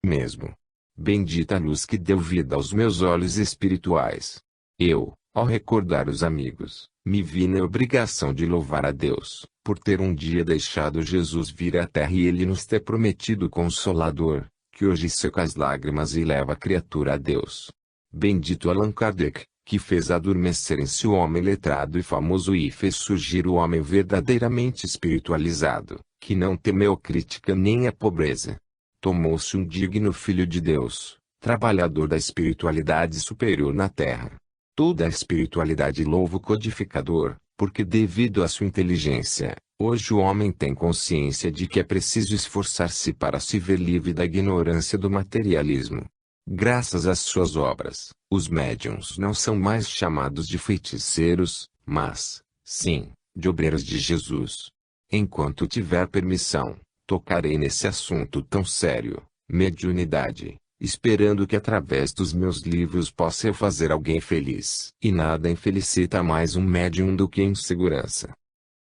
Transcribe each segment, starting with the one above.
mesmo. Bendita a luz que deu vida aos meus olhos espirituais. Eu, ao recordar os amigos, me vi na obrigação de louvar a Deus, por ter um dia deixado Jesus vir à terra e Ele nos ter prometido o Consolador, que hoje seca as lágrimas e leva a criatura a Deus. Bendito Allan Kardec, que fez adormecer em si o homem letrado e famoso e fez surgir o homem verdadeiramente espiritualizado, que não temeu crítica nem a pobreza. Tomou-se um digno Filho de Deus, trabalhador da espiritualidade superior na terra. Toda a espiritualidade louva o codificador, porque devido à sua inteligência, hoje o homem tem consciência de que é preciso esforçar-se para se ver livre da ignorância do materialismo. Graças às suas obras, os médiuns não são mais chamados de feiticeiros, mas, sim, de obreiros de Jesus. Enquanto tiver permissão, tocarei nesse assunto tão sério, mediunidade, esperando que através dos meus livros possa eu fazer alguém feliz. E nada infelicita mais um médium do que a insegurança.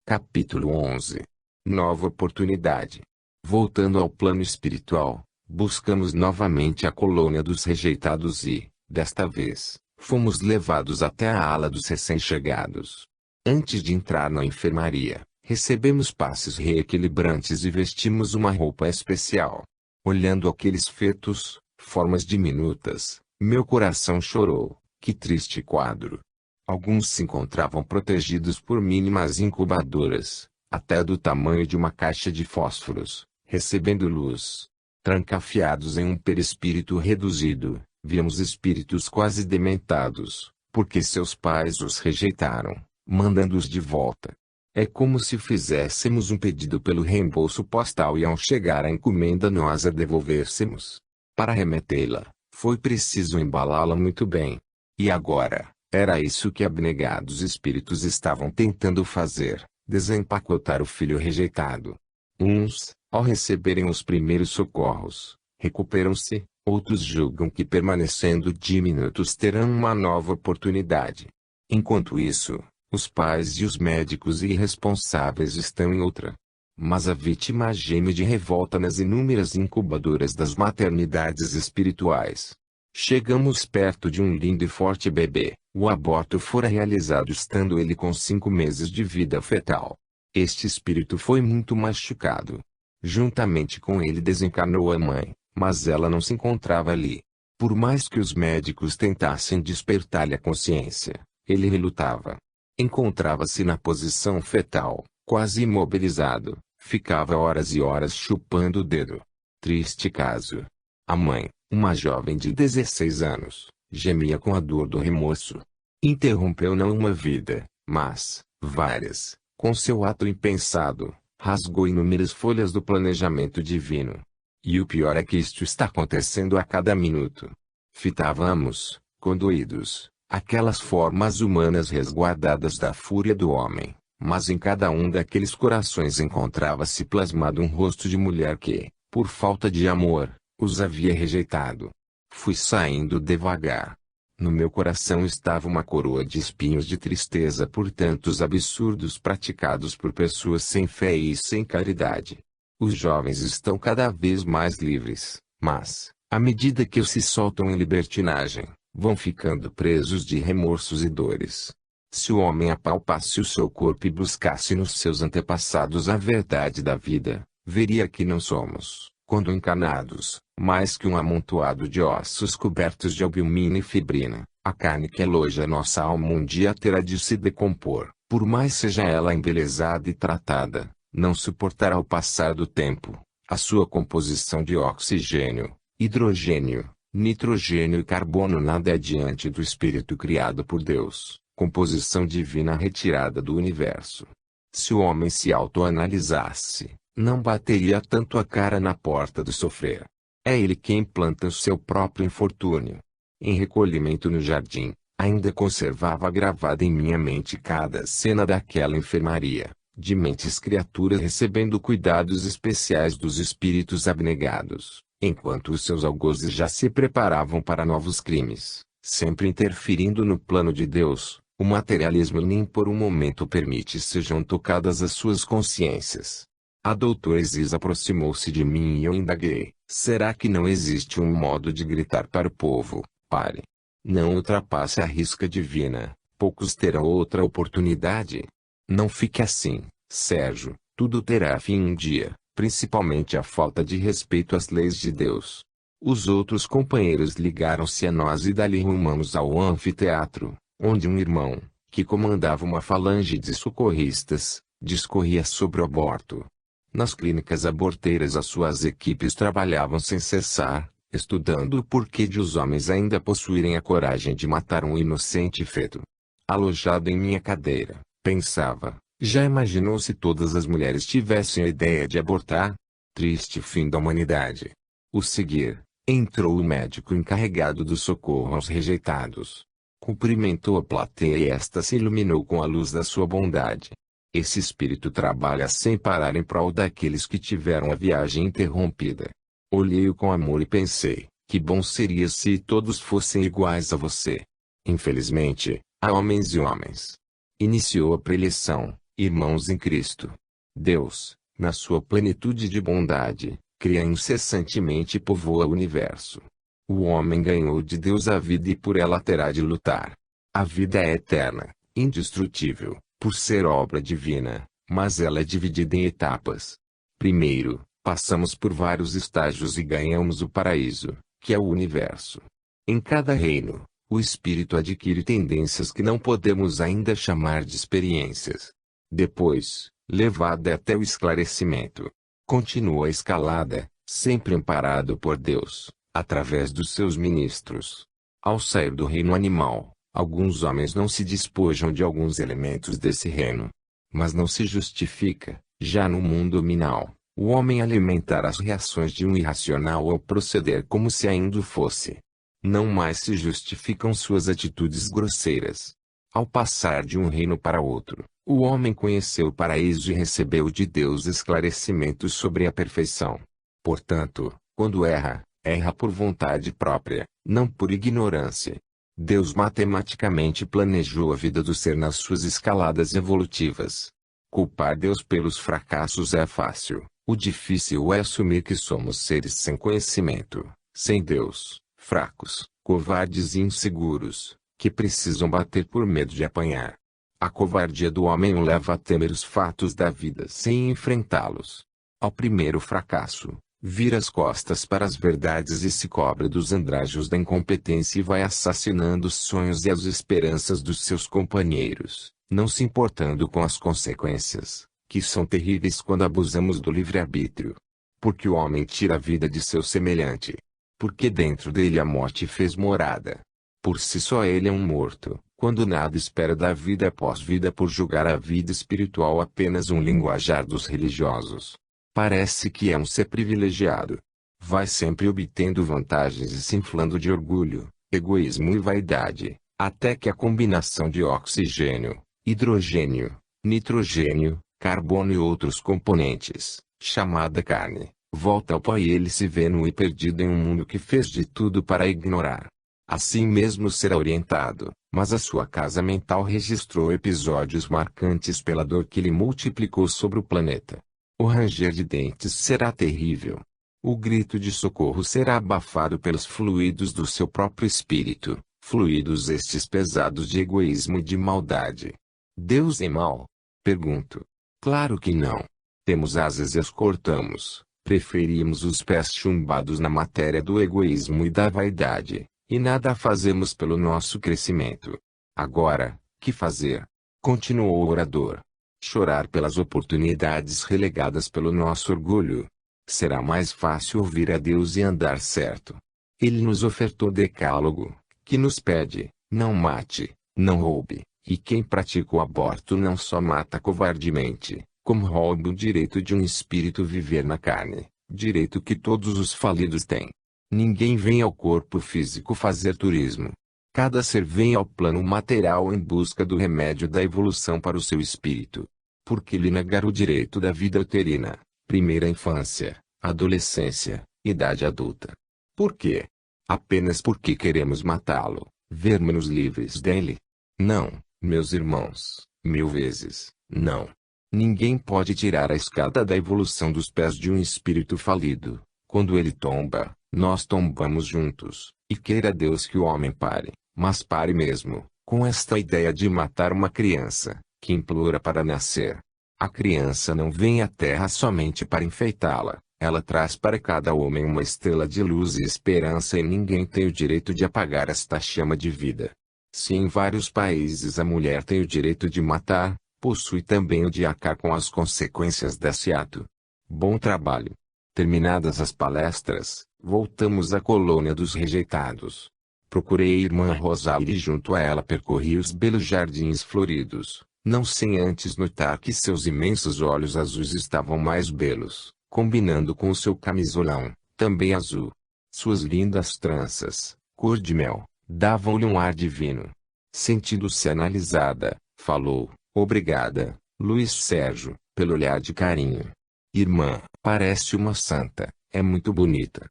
Capítulo 11. Nova oportunidade. Voltando ao plano espiritual, buscamos novamente a colônia dos rejeitados e, desta vez, fomos levados até a ala dos recém-chegados. Antes de entrar na enfermaria, recebemos passes reequilibrantes e vestimos uma roupa especial. Olhando aqueles fetos, formas diminutas, meu coração chorou. Que triste quadro! Alguns se encontravam protegidos por mínimas incubadoras, até do tamanho de uma caixa de fósforos, recebendo luz. Trancafiados em um perispírito reduzido, víamos espíritos quase dementados, porque seus pais os rejeitaram, mandando-os de volta. É como se fizéssemos um pedido pelo reembolso postal e ao chegar a encomenda nós a devolvêssemos. Para remetê-la, foi preciso embalá-la muito bem. E agora, era isso que abnegados espíritos estavam tentando fazer, desempacotar o filho rejeitado. Uns, ao receberem os primeiros socorros, recuperam-se, outros julgam que permanecendo diminutos terão uma nova oportunidade. Enquanto isso, os pais e os médicos irresponsáveis estão em outra. Mas a vítima geme de revolta nas inúmeras incubadoras das maternidades espirituais. Chegamos perto de um lindo e forte bebê. O aborto fora realizado estando ele com 5 meses de vida fetal. Este espírito foi muito machucado. Juntamente com ele desencarnou a mãe, mas ela não se encontrava ali. Por mais que os médicos tentassem despertar-lhe a consciência, ele relutava. Encontrava-se na posição fetal, quase imobilizado. Ficava horas e horas chupando o dedo. Triste caso. A mãe, uma jovem de 16 anos, gemia com a dor do remorso. Interrompeu não uma vida, mas várias, com seu ato impensado, rasgou inúmeras folhas do planejamento divino. E o pior é que isto está acontecendo a cada minuto. Fitávamos, condoídos, aquelas formas humanas resguardadas da fúria do homem. Mas em cada um daqueles corações encontrava-se plasmado um rosto de mulher que, por falta de amor, os havia rejeitado. Fui saindo devagar. No meu coração estava uma coroa de espinhos de tristeza por tantos absurdos praticados por pessoas sem fé e sem caridade. Os jovens estão cada vez mais livres, mas, à medida que se soltam em libertinagem, vão ficando presos de remorsos e dores. Se o homem apalpasse o seu corpo e buscasse nos seus antepassados a verdade da vida, veria que não somos, quando encarnados, mais que um amontoado de ossos cobertos de albumina e fibrina. A carne que aloja nossa alma um dia terá de se decompor, por mais seja ela embelezada e tratada, não suportará o passar do tempo, a sua composição de oxigênio, hidrogênio, nitrogênio e carbono nada é diante do espírito criado por Deus. Composição divina retirada do universo. Se o homem se autoanalisasse, não bateria tanto a cara na porta do sofrer. É ele quem planta o seu próprio infortúnio. Em recolhimento no jardim, ainda conservava gravada em minha mente cada cena daquela enfermaria, de mentes criaturas recebendo cuidados especiais dos espíritos abnegados, enquanto os seus algozes já se preparavam para novos crimes, sempre interferindo no plano de Deus. O materialismo nem por um momento permite sejam tocadas as suas consciências. A doutora Isis aproximou-se de mim e eu indaguei: será que não existe um modo de gritar para o povo: pare? Não ultrapasse a risca divina, poucos terão outra oportunidade. Não fique assim, Sérgio, tudo terá fim um dia, principalmente a falta de respeito às leis de Deus. Os outros companheiros ligaram-se a nós e dali rumamos ao anfiteatro, onde um irmão, que comandava uma falange de socorristas, discorria sobre o aborto. Nas clínicas aborteiras as suas equipes trabalhavam sem cessar, estudando o porquê de os homens ainda possuírem a coragem de matar um inocente feto. Alojado em minha cadeira, pensava: já imaginou se todas as mulheres tivessem a ideia de abortar? Triste fim da humanidade. O seguir, entrou o médico encarregado do socorro aos rejeitados. Cumprimentou a plateia e esta se iluminou com a luz da sua bondade. Esse espírito trabalha sem parar em prol daqueles que tiveram a viagem interrompida. Olhei-o com amor e pensei: que bom seria se todos fossem iguais a você. Infelizmente, há homens e homens. Iniciou a preleção, irmãos em Cristo. Deus, na sua plenitude de bondade, cria incessantemente e povoa o universo. O homem ganhou de Deus a vida e por ela terá de lutar. A vida é eterna, indestrutível, por ser obra divina, mas ela é dividida em etapas. Primeiro, passamos por vários estágios e ganhamos o paraíso, que é o universo. Em cada reino, o espírito adquire tendências que não podemos ainda chamar de experiências. Depois, levado até o esclarecimento, continua a escalada, sempre amparado por Deus, através dos seus ministros. Ao sair do reino animal, alguns homens não se despojam de alguns elementos desse reino. Mas não se justifica, já no mundo minal, o homem alimentar as reações de um irracional ao proceder como se ainda o fosse. Não mais se justificam suas atitudes grosseiras. Ao passar de um reino para outro, o homem conheceu o paraíso e recebeu de Deus esclarecimentos sobre a perfeição. Portanto, quando erra, erra por vontade própria, não por ignorância. Deus matematicamente planejou a vida do ser nas suas escaladas evolutivas. Culpar Deus pelos fracassos é fácil, o difícil é assumir que somos seres sem conhecimento, sem Deus, fracos, covardes e inseguros, que precisam bater por medo de apanhar. A covardia do homem o leva a temer os fatos da vida sem enfrentá-los. Ao primeiro fracasso, vira as costas para as verdades e se cobre dos andrajos da incompetência e vai assassinando os sonhos e as esperanças dos seus companheiros, não se importando com as consequências, que são terríveis quando abusamos do livre-arbítrio. Porque o homem tira a vida de seu semelhante. Porque dentro dele a morte fez morada. Por si só ele é um morto, quando nada espera da vida após vida por julgar a vida espiritual apenas um linguajar dos religiosos. Parece que é um ser privilegiado. Vai sempre obtendo vantagens e se inflando de orgulho, egoísmo e vaidade, até que a combinação de oxigênio, hidrogênio, nitrogênio, carbono e outros componentes, chamada carne, volta ao pó e ele se vê nu e perdido em um mundo que fez de tudo para ignorar. Assim mesmo será orientado, mas a sua casa mental registrou episódios marcantes pela dor que ele multiplicou sobre o planeta. O ranger de dentes será terrível. O grito de socorro será abafado pelos fluidos do seu próprio espírito, fluidos estes pesados de egoísmo e de maldade. Deus é mau? Pergunto. Claro que não. Temos asas e as cortamos, preferimos os pés chumbados na matéria do egoísmo e da vaidade, e nada fazemos pelo nosso crescimento. Agora, que fazer? Continuou o orador. Chorar pelas oportunidades relegadas pelo nosso orgulho. Será mais fácil ouvir a Deus e andar certo. Ele nos ofertou o decálogo, que nos pede: não mate, não roube, e quem pratica o aborto não só mata covardemente, como rouba o direito de um espírito viver na carne, direito que todos os falidos têm. Ninguém vem ao corpo físico fazer turismo. Cada ser vem ao plano material em busca do remédio da evolução para o seu espírito. Por que lhe negar o direito da vida uterina, primeira infância, adolescência, idade adulta? Por quê? Apenas porque queremos matá-lo, vermos-nos livres dele? Não, meus irmãos, 1000 vezes, não. Ninguém pode tirar a escada da evolução dos pés de um espírito falido. Quando ele tomba, nós tombamos juntos, e queira Deus que o homem pare, mas pare mesmo, com esta ideia de matar uma criança, que implora para nascer. A criança não vem à Terra somente para enfeitá-la, ela traz para cada homem uma estrela de luz e esperança e ninguém tem o direito de apagar esta chama de vida. Se em vários países a mulher tem o direito de matar, possui também o de arcar com as consequências desse ato. Bom trabalho. Terminadas as palestras, voltamos à colônia dos rejeitados. Procurei a irmã Rosália e junto a ela percorri os belos jardins floridos, não sem antes notar que seus imensos olhos azuis estavam mais belos, combinando com o seu camisolão, também azul. Suas lindas tranças, cor de mel, davam-lhe um ar divino. Sentindo-se analisada, falou: "Obrigada, Luiz Sérgio, pelo olhar de carinho. Irmã, parece uma santa, é muito bonita."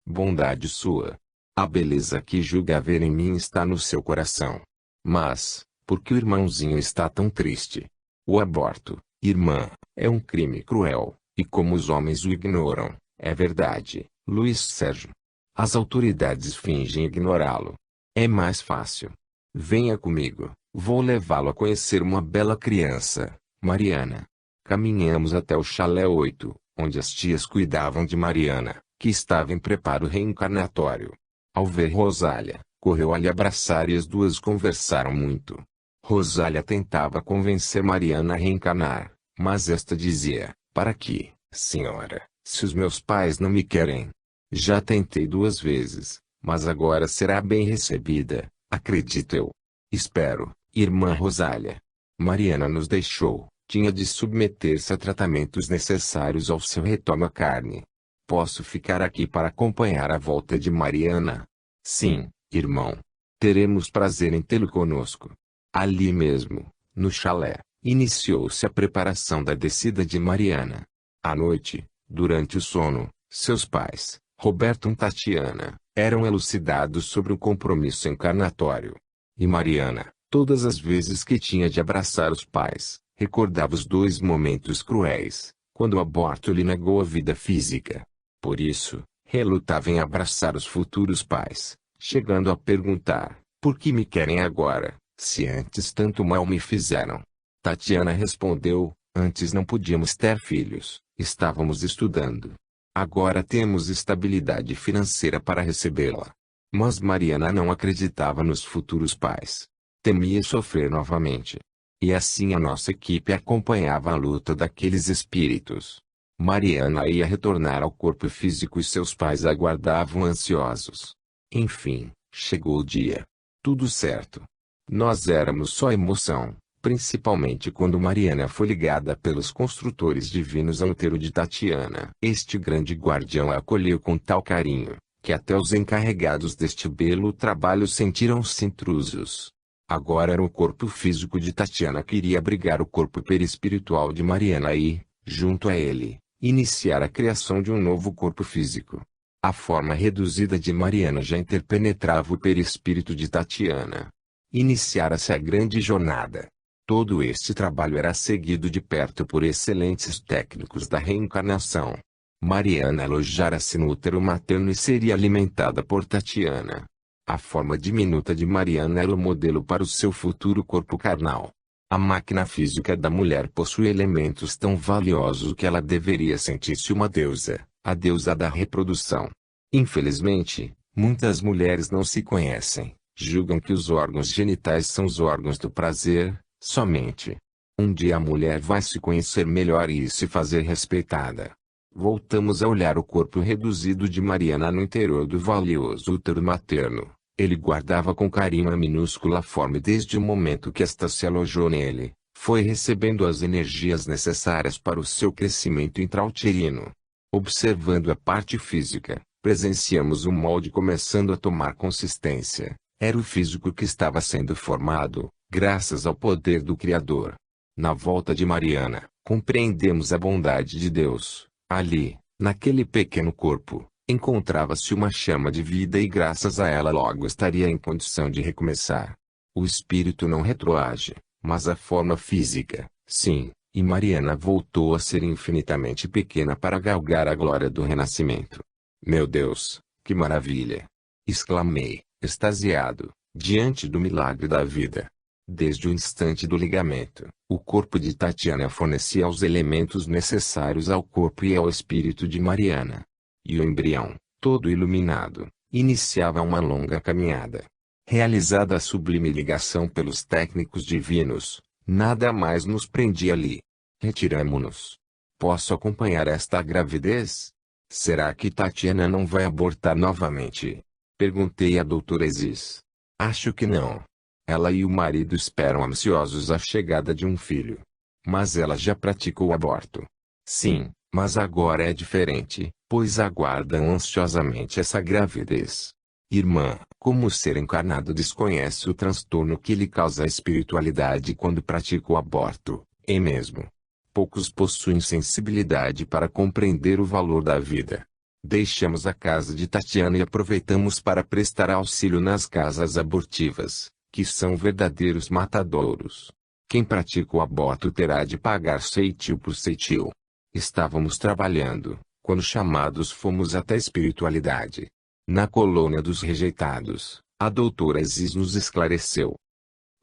"Bondade sua. A beleza que julga haver em mim está no seu coração. Mas, por que o irmãozinho está tão triste? O aborto, irmã, é um crime cruel, e como os homens o ignoram, é verdade, Luiz Sérgio. As autoridades fingem ignorá-lo. É mais fácil. Venha comigo, vou levá-lo a conhecer uma bela criança, Mariana." Caminhamos até o chalé 8, onde as tias cuidavam de Mariana, que estava em preparo reencarnatório. Ao ver Rosália, correu a lhe abraçar e as duas conversaram muito. Rosália tentava convencer Mariana a reencarnar, mas esta dizia: "Para quê, senhora, se os meus pais não me querem? Já tentei 2 vezes, mas agora será bem recebida, acredito eu." "Espero, irmã Rosália." Mariana nos deixou, tinha de submeter-se a tratamentos necessários ao seu retorno à carne. "Posso ficar aqui para acompanhar a volta de Mariana?" "Sim, irmão. Teremos prazer em tê-lo conosco." Ali mesmo, no chalé, iniciou-se a preparação da descida de Mariana. À noite, durante o sono, seus pais, Roberto e Tatiana, eram elucidados sobre o compromisso encarnatório. E Mariana, todas as vezes que tinha de abraçar os pais, recordava os 2 momentos cruéis, quando o aborto lhe negou a vida física. Por isso, relutava em abraçar os futuros pais, chegando a perguntar: "Por que me querem agora, se antes tanto mal me fizeram?" Tatiana respondeu: "Antes não podíamos ter filhos, estávamos estudando. Agora temos estabilidade financeira para recebê-la." Mas Mariana não acreditava nos futuros pais. Temia sofrer novamente. E assim a nossa equipe acompanhava a luta daqueles espíritos. Mariana ia retornar ao corpo físico e seus pais aguardavam ansiosos. Enfim, chegou o dia. Tudo certo. Nós éramos só emoção, principalmente quando Mariana foi ligada pelos construtores divinos ao útero de Tatiana. Este grande guardião a acolheu com tal carinho, que até os encarregados deste belo trabalho sentiram-se intrusos. Agora era o corpo físico de Tatiana que iria abrigar o corpo perispiritual de Mariana e, junto a ele, iniciar a criação de um novo corpo físico. A forma reduzida de Mariana já interpenetrava o perispírito de Tatiana. Iniciara-se a grande jornada. Todo este trabalho era seguido de perto por excelentes técnicos da reencarnação. Mariana alojara-se no útero materno e seria alimentada por Tatiana. A forma diminuta de Mariana era o modelo para o seu futuro corpo carnal. A máquina física da mulher possui elementos tão valiosos que ela deveria sentir-se uma deusa, a deusa da reprodução. Infelizmente, muitas mulheres não se conhecem, julgam que os órgãos genitais são os órgãos do prazer, somente. Um dia a mulher vai se conhecer melhor e se fazer respeitada. Voltamos a olhar o corpo reduzido de Mariana no interior do valioso útero materno. Ele guardava com carinho a minúscula forma e desde o momento que esta se alojou nele, foi recebendo as energias necessárias para o seu crescimento intrauterino. Observando a parte física, presenciamos o molde começando a tomar consistência. Era o físico que estava sendo formado, graças ao poder do Criador. Na volta de Mariana, compreendemos a bondade de Deus. Ali, naquele pequeno corpo, encontrava-se uma chama de vida e graças a ela logo estaria em condição de recomeçar. O espírito não retroage, mas a forma física, sim, e Mariana voltou a ser infinitamente pequena para galgar a glória do renascimento. Meu Deus, que maravilha! Exclamei, extasiado, diante do milagre da vida. Desde o instante do ligamento, o corpo de Tatiana fornecia os elementos necessários ao corpo e ao espírito de Mariana. E o embrião, todo iluminado, iniciava uma longa caminhada. Realizada a sublime ligação pelos técnicos divinos, nada mais nos prendia ali. Retiramo-nos. Posso acompanhar esta gravidez? Será que Tatiana não vai abortar novamente? Perguntei à doutora Isis. Acho que não. Ela e o marido esperam ansiosos a chegada de um filho. Mas ela já praticou o aborto. Sim, mas agora é diferente, pois aguardam ansiosamente essa gravidez. Irmã, como o ser encarnado desconhece o transtorno que lhe causa a espiritualidade quando pratica o aborto, é mesmo? Poucos possuem sensibilidade para compreender o valor da vida. Deixamos a casa de Tatiana e aproveitamos para prestar auxílio nas casas abortivas, que são verdadeiros matadouros. Quem pratica o aborto terá de pagar ceitil por ceitil. Estávamos trabalhando, quando chamados fomos até a espiritualidade. Na colônia dos rejeitados, a doutora Isis nos esclareceu.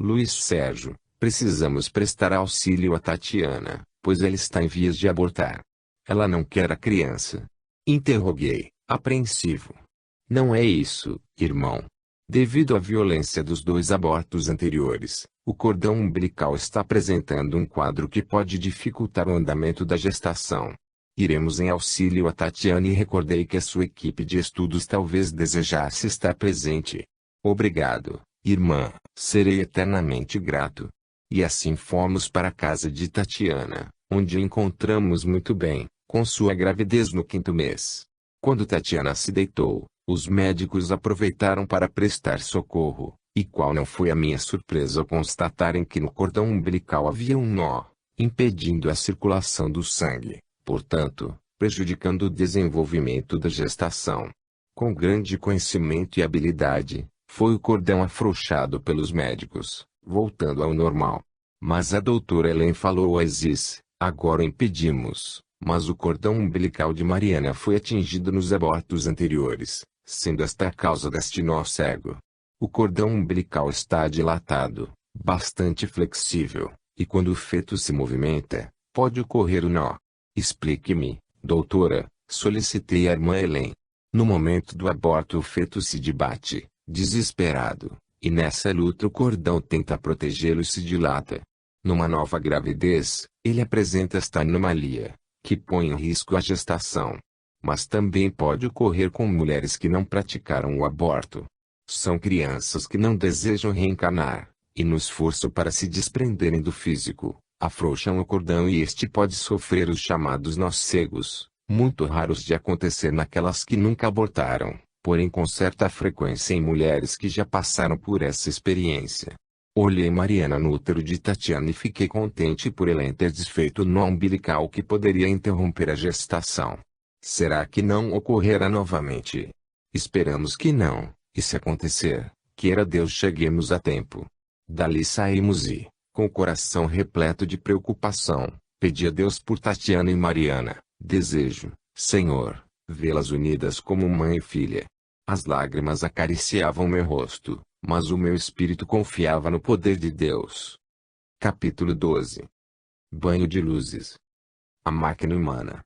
Luiz Sérgio, precisamos prestar auxílio a Tatiana, pois ela está em vias de abortar. Ela não quer a criança. Interroguei, apreensivo. Não é isso, irmão. Devido à violência dos 2 abortos anteriores, o cordão umbilical está apresentando um quadro que pode dificultar o andamento da gestação. Iremos em auxílio a Tatiana e recordei que a sua equipe de estudos talvez desejasse estar presente. Obrigado, irmã, serei eternamente grato. E assim fomos para a casa de Tatiana, onde a encontramos muito bem, com sua gravidez no 5º mês. Quando Tatiana se deitou, os médicos aproveitaram para prestar socorro, e qual não foi a minha surpresa ao constatarem que no cordão umbilical havia um nó, impedindo a circulação do sangue, portanto, prejudicando o desenvolvimento da gestação. Com grande conhecimento e habilidade, foi o cordão afrouxado pelos médicos, voltando ao normal. Mas a doutora Helen falou a Isis, agora o impedimos, mas o cordão umbilical de Mariana foi atingido nos abortos anteriores, sendo esta a causa deste nó cego. O cordão umbilical está dilatado, bastante flexível, e quando o feto se movimenta, pode ocorrer o nó. Explique-me, doutora, solicitei a irmã Helen. No momento do aborto o feto se debate, desesperado, e nessa luta o cordão tenta protegê-lo e se dilata. Numa nova gravidez, ele apresenta esta anomalia, que põe em risco a gestação. Mas também pode ocorrer com mulheres que não praticaram o aborto. São crianças que não desejam reencarnar, e no esforço para se desprenderem do físico, afrouxam o cordão e este pode sofrer os chamados nós cegos, muito raros de acontecer naquelas que nunca abortaram, porém com certa frequência em mulheres que já passaram por essa experiência. Olhei Mariana no útero de Tatiana e fiquei contente por ela ter desfeito o nó umbilical que poderia interromper a gestação. Será que não ocorrerá novamente? Esperamos que não, e se acontecer, queira Deus cheguemos a tempo. Dali saímos e, com o coração repleto de preocupação, pedi a Deus por Tatiana e Mariana. Desejo, Senhor, vê-las unidas como mãe e filha. As lágrimas acariciavam meu rosto, mas o meu espírito confiava no poder de Deus. Capítulo 12. Banho de luzes. A máquina humana.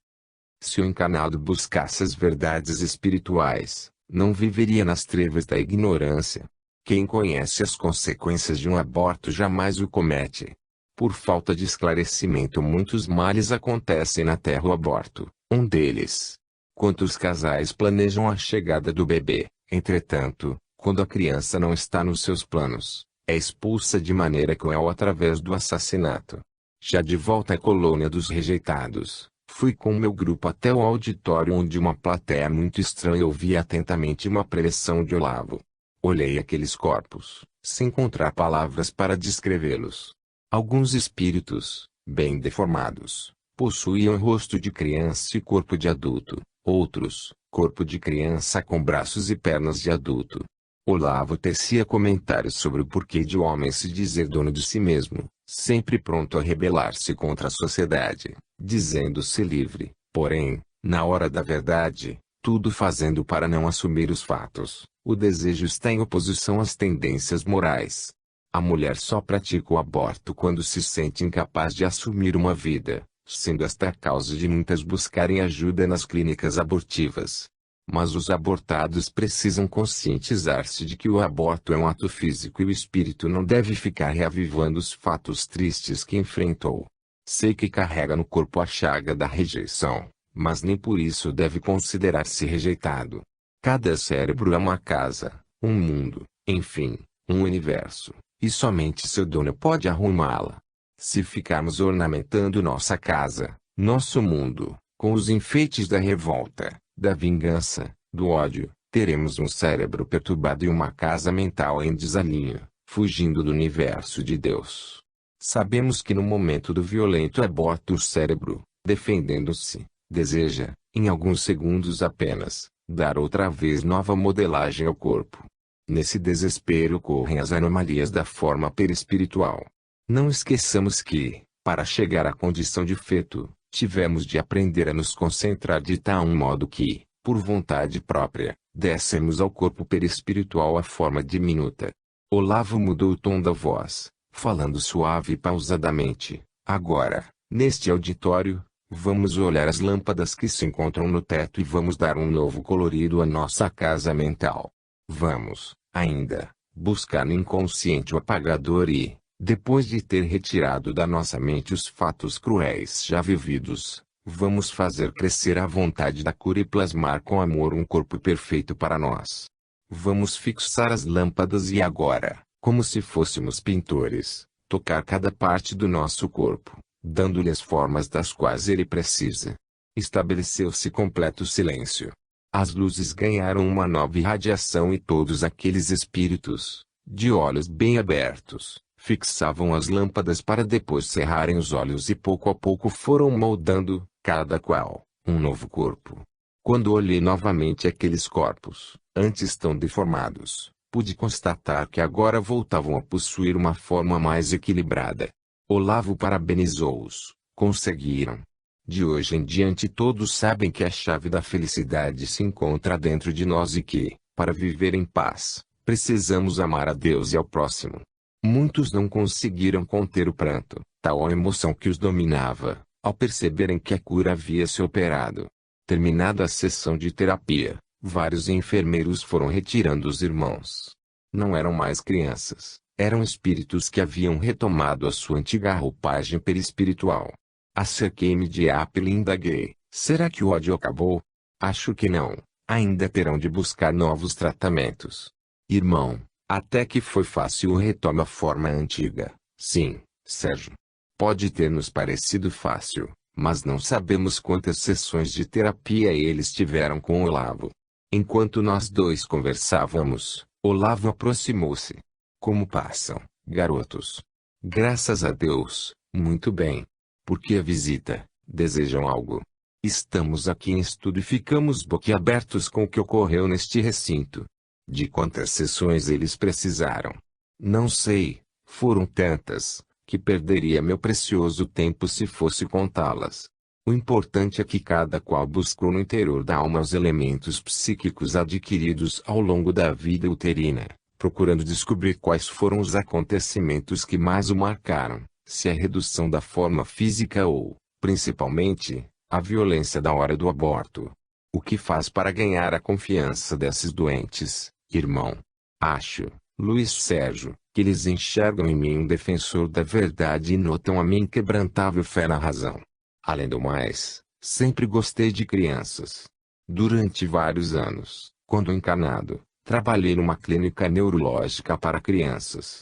Se o encarnado buscasse as verdades espirituais, não viveria nas trevas da ignorância. Quem conhece as consequências de um aborto jamais o comete. Por falta de esclarecimento muitos males acontecem na terra. O aborto, um deles. Quantos casais planejam a chegada do bebê, entretanto, quando a criança não está nos seus planos, é expulsa de maneira cruel através do assassinato. Já de volta à colônia dos rejeitados, fui com meu grupo até o auditório onde uma plateia muito estranha ouvia atentamente uma preleção de Olavo. Olhei aqueles corpos, sem encontrar palavras para descrevê-los. Alguns espíritos, bem deformados, possuíam rosto de criança e corpo de adulto, outros, corpo de criança com braços e pernas de adulto. Olavo tecia comentários sobre o porquê de o homem se dizer dono de si mesmo, sempre pronto a rebelar-se contra a sociedade, dizendo-se livre, porém, na hora da verdade, tudo fazendo para não assumir os fatos. O desejo está em oposição às tendências morais. A mulher só pratica o aborto quando se sente incapaz de assumir uma vida, sendo esta a causa de muitas buscarem ajuda nas clínicas abortivas. Mas os abortados precisam conscientizar-se de que o aborto é um ato físico e o espírito não deve ficar reavivando os fatos tristes que enfrentou. Sei que carrega no corpo a chaga da rejeição, mas nem por isso deve considerar-se rejeitado. Cada cérebro é uma casa, um mundo, enfim, um universo, e somente seu dono pode arrumá-la. Se ficarmos ornamentando nossa casa, nosso mundo, com os enfeites da revolta, da vingança, do ódio, teremos um cérebro perturbado e uma casa mental em desalinho, fugindo do universo de Deus. Sabemos que no momento do violento aborto o cérebro, defendendo-se, deseja, em alguns segundos apenas, dar outra vez nova modelagem ao corpo. Nesse desespero ocorrem as anomalias da forma perispiritual. Não esqueçamos que, para chegar à condição de feto, tivemos de aprender a nos concentrar de tal modo que, por vontade própria, dessemos ao corpo perispiritual a forma diminuta. Olavo mudou o tom da voz, falando suave e pausadamente. Agora, neste auditório, vamos olhar as lâmpadas que se encontram no teto e vamos dar um novo colorido à nossa casa mental. Vamos, ainda, buscar no inconsciente o apagador e, depois de ter retirado da nossa mente os fatos cruéis já vividos, vamos fazer crescer a vontade da cura e plasmar com amor um corpo perfeito para nós. Vamos fixar as lâmpadas e agora, como se fôssemos pintores, tocar cada parte do nosso corpo, dando-lhe as formas das quais ele precisa. Estabeleceu-se completo silêncio. As luzes ganharam uma nova irradiação e todos aqueles espíritos, de olhos bem abertos, fixavam as lâmpadas para depois cerrarem os olhos e pouco a pouco foram moldando, cada qual, um novo corpo. Quando olhei novamente aqueles corpos, antes tão deformados, pude constatar que agora voltavam a possuir uma forma mais equilibrada. Olavo parabenizou-os. Conseguiram. De hoje em diante todos sabem que a chave da felicidade se encontra dentro de nós e que, para viver em paz, precisamos amar a Deus e ao próximo. Muitos não conseguiram conter o pranto, tal a emoção que os dominava, ao perceberem que a cura havia se operado. Terminada a sessão de terapia, vários enfermeiros foram retirando os irmãos. Não eram mais crianças, eram espíritos que haviam retomado a sua antiga roupagem perispiritual. Acerquei-me de Apple e indaguei: será que o ódio acabou? Acho que não, ainda terão de buscar novos tratamentos. Irmão, até que foi fácil o retorno à forma antiga. Sim, Sérgio. Pode ter nos parecido fácil, mas não sabemos quantas sessões de terapia eles tiveram com Olavo. Enquanto nós dois conversávamos, Olavo aproximou-se. Como passam, garotos? Graças a Deus, muito bem. Por que a visita? Desejam algo? Estamos aqui em estudo e ficamos boquiabertos com o que ocorreu neste recinto. De quantas sessões eles precisaram? Não sei, foram tantas, que perderia meu precioso tempo se fosse contá-las. O importante é que cada qual buscou no interior da alma os elementos psíquicos adquiridos ao longo da vida uterina, procurando descobrir quais foram os acontecimentos que mais o marcaram, se a redução da forma física ou, principalmente, a violência da hora do aborto. O que faz para ganhar a confiança desses doentes, irmão? Acho, Luiz Sérgio, que eles enxergam em mim um defensor da verdade e notam a minha inquebrantável fé na razão. Além do mais, sempre gostei de crianças. Durante vários anos, quando encarnado, trabalhei numa clínica neurológica para crianças.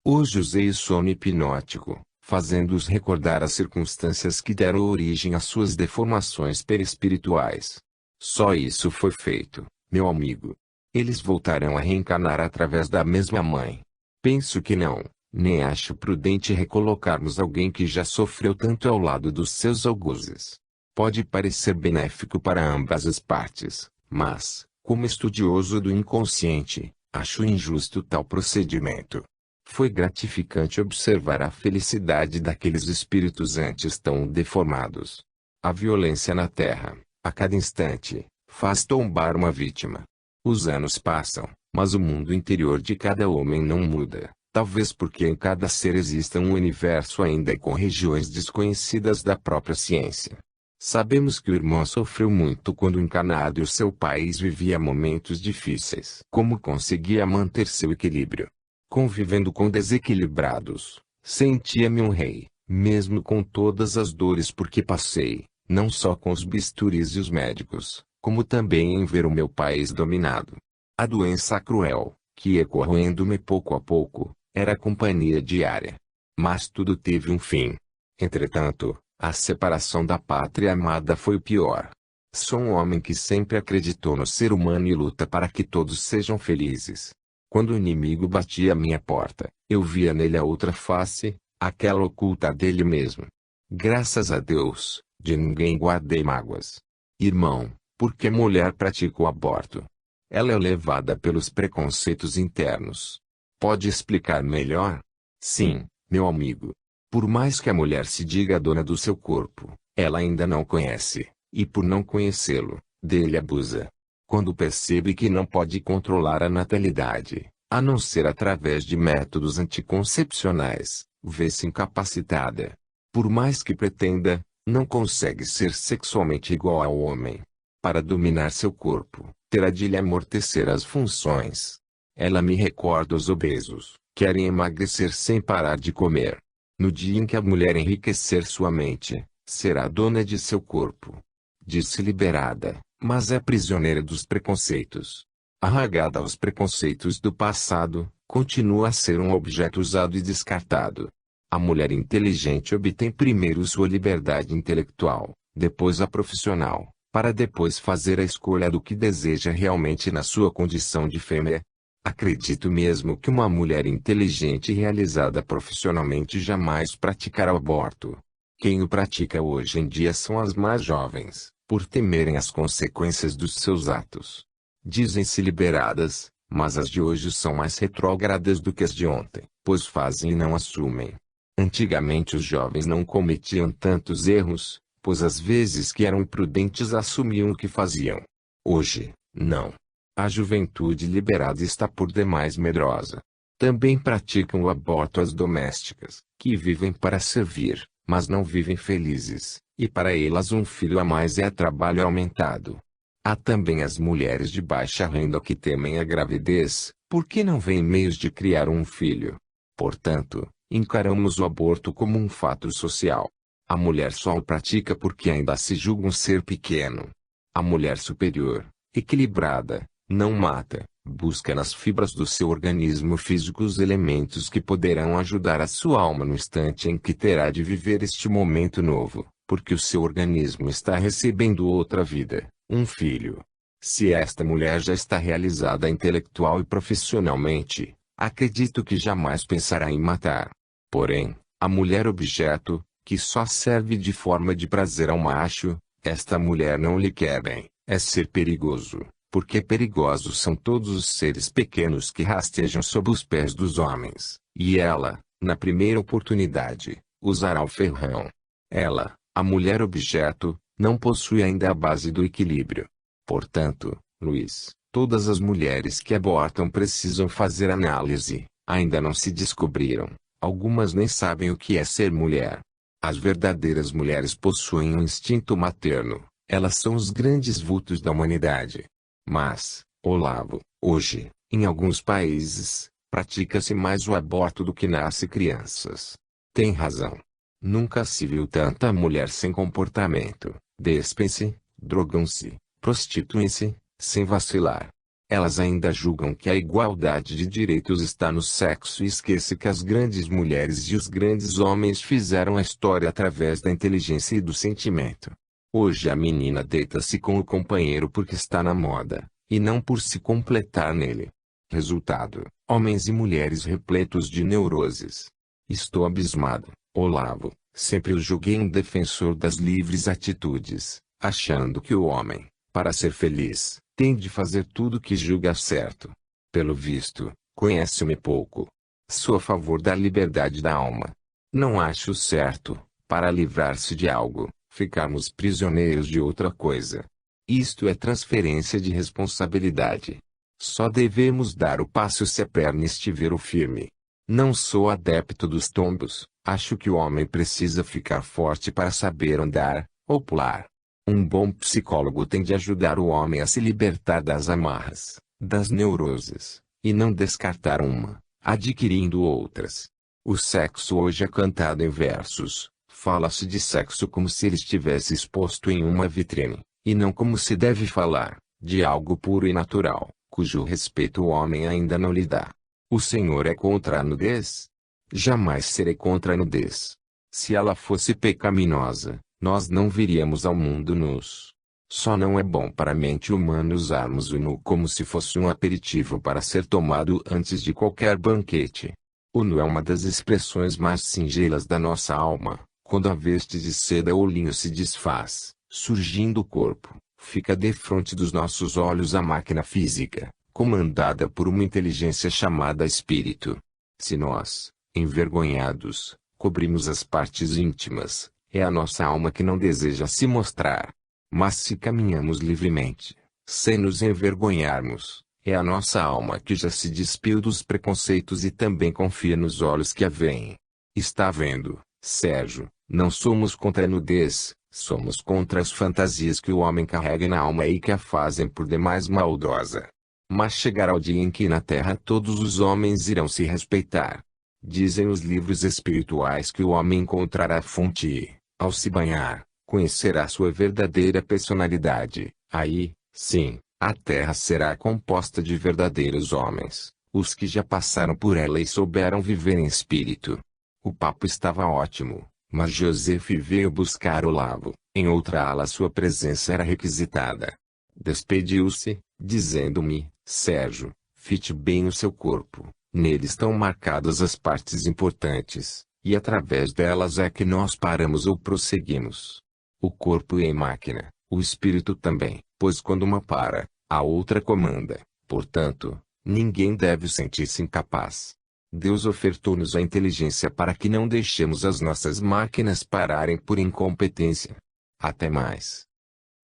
Hoje usei o sono hipnótico, fazendo-os recordar as circunstâncias que deram origem às suas deformações perispirituais. Só isso foi feito, meu amigo. Eles voltarão a reencarnar através da mesma mãe. Penso que não, nem acho prudente recolocarmos alguém que já sofreu tanto ao lado dos seus algozes. Pode parecer benéfico para ambas as partes, mas, como estudioso do inconsciente, Acho injusto tal procedimento. Foi gratificante observar a felicidade daqueles espíritos antes tão deformados. A violência na Terra, a cada instante, faz tombar uma vítima. Os anos passam, mas o mundo interior de cada homem não muda, talvez porque em cada ser exista um universo ainda com regiões desconhecidas da própria ciência. Sabemos que o irmão sofreu muito quando encarnado e o seu país vivia momentos difíceis. Como conseguia manter seu equilíbrio? Convivendo com desequilibrados, sentia-me um rei, mesmo com todas as dores por que passei, não só com os bisturis e os médicos, como também em ver o meu país dominado. A doença cruel, que ia corroendo-me pouco a pouco, era a companhia diária. Mas tudo teve um fim. Entretanto, a separação da pátria amada foi o pior. Sou um homem que sempre acreditou no ser humano e luta para que todos sejam felizes. Quando o inimigo batia à minha porta, eu via nele a outra face, aquela oculta dele mesmo. Graças a Deus, de ninguém guardei mágoas. Irmão, por que mulher pratica o aborto? Ela é levada pelos preconceitos internos. Pode explicar melhor? Sim, meu amigo. Por mais que a mulher se diga dona do seu corpo, ela ainda não conhece, e por não conhecê-lo, dele abusa. Quando percebe que não pode controlar a natalidade, a não ser através de métodos anticoncepcionais, vê-se incapacitada. Por mais que pretenda, não consegue ser sexualmente igual ao homem. Para dominar seu corpo, terá de lhe amortecer as funções. Ela me recorda os obesos, querem emagrecer sem parar de comer. No dia em que a mulher enriquecer sua mente, será dona de seu corpo. Diz-se liberada, mas é prisioneira dos preconceitos. Arraigada aos preconceitos do passado, continua a ser um objeto usado e descartado. A mulher inteligente obtém primeiro sua liberdade intelectual, depois a profissional, para depois fazer a escolha do que deseja realmente na sua condição de fêmea. Acredito mesmo que uma mulher inteligente e realizada profissionalmente jamais praticará o aborto. Quem o pratica hoje em dia são as mais jovens, por temerem as consequências dos seus atos. Dizem-se liberadas, mas as de hoje são mais retrógradas do que as de ontem, pois fazem e não assumem. Antigamente os jovens não cometiam tantos erros, pois às vezes que eram imprudentes assumiam o que faziam. Hoje, não. A juventude liberada está por demais medrosa. Também praticam o aborto as domésticas, que vivem para servir, mas não vivem felizes, e para elas um filho a mais é trabalho aumentado. Há também as mulheres de baixa renda que temem a gravidez, porque não veem meios de criar um filho. Portanto, encaramos o aborto como um fato social. A mulher só o pratica porque ainda se julga um ser pequeno. A mulher superior, equilibrada, não mata, busca nas fibras do seu organismo físico os elementos que poderão ajudar a sua alma no instante em que terá de viver este momento novo, porque o seu organismo está recebendo outra vida, um filho. Se esta mulher já está realizada intelectual e profissionalmente, acredito que jamais pensará em matar. Porém, a mulher objeto, que só serve de forma de prazer ao macho, esta mulher não lhe quer bem, é ser perigoso. Porque perigosos são todos os seres pequenos que rastejam sob os pés dos homens, e ela, na primeira oportunidade, usará o ferrão. Ela, a mulher objeto, não possui ainda a base do equilíbrio. Portanto, Luiz, todas as mulheres que abortam precisam fazer análise, ainda não se descobriram, algumas nem sabem o que é ser mulher. As verdadeiras mulheres possuem um instinto materno, elas são os grandes vultos da humanidade. Mas, Olavo, hoje, em alguns países, pratica-se mais o aborto do que nasce crianças. Tem razão. Nunca se viu tanta mulher sem comportamento, despem-se, drogam-se, prostituem-se, sem vacilar. Elas ainda julgam que a igualdade de direitos está no sexo e esquecem que as grandes mulheres e os grandes homens fizeram a história através da inteligência e do sentimento. Hoje a menina deita-se com o companheiro porque está na moda, e não por se completar nele. Resultado, homens e mulheres repletos de neuroses. Estou abismado, Olavo, sempre o julguei um defensor das livres atitudes, achando que o homem, para ser feliz, tem de fazer tudo o que julga certo. Pelo visto, conhece-me pouco. Sou a favor da liberdade da alma. Não acho certo, para livrar-se de algo, ficarmos prisioneiros de outra coisa. Isto é transferência de responsabilidade. Só devemos dar o passo se a perna estiver firme. Não sou adepto dos tombos, acho que o homem precisa ficar forte para saber andar, ou pular. Um bom psicólogo tem de ajudar o homem a se libertar das amarras, das neuroses, e não descartar uma, adquirindo outras. O sexo hoje é cantado em versos, fala-se de sexo como se ele estivesse exposto em uma vitrine, e não como se deve falar, de algo puro e natural, cujo respeito o homem ainda não lhe dá. O Senhor é contra a nudez? Jamais serei contra a nudez. Se ela fosse pecaminosa, nós não viríamos ao mundo nus. Só não é bom para a mente humana usarmos o nu como se fosse um aperitivo para ser tomado antes de qualquer banquete. O nu é uma das expressões mais singelas da nossa alma. Quando a veste de seda ou linho se desfaz, surgindo o corpo, fica defronte dos nossos olhos a máquina física, comandada por uma inteligência chamada espírito. Se nós, envergonhados, cobrimos as partes íntimas, é a nossa alma que não deseja se mostrar. Mas se caminhamos livremente, sem nos envergonharmos, é a nossa alma que já se despiu dos preconceitos e também confia nos olhos que a veem. Está vendo, Sérgio, não somos contra a nudez, somos contra as fantasias que o homem carrega na alma e que a fazem por demais maldosa. Mas chegará o dia em que na terra todos os homens irão se respeitar. Dizem os livros espirituais que o homem encontrará a fonte e, ao se banhar, conhecerá sua verdadeira personalidade. Aí, sim, a terra será composta de verdadeiros homens, os que já passaram por ela e souberam viver em espírito. O papo estava ótimo, mas Joseph veio buscar Olavo. Em outra ala sua presença era requisitada. Despediu-se, dizendo-me: Sérgio, fite bem o seu corpo, nele estão marcadas as partes importantes, e através delas é que nós paramos ou prosseguimos. O corpo é máquina, o espírito também, pois quando uma para, a outra comanda. Portanto, ninguém deve sentir-se incapaz. Deus ofertou-nos a inteligência para que não deixemos as nossas máquinas pararem por incompetência. Até mais.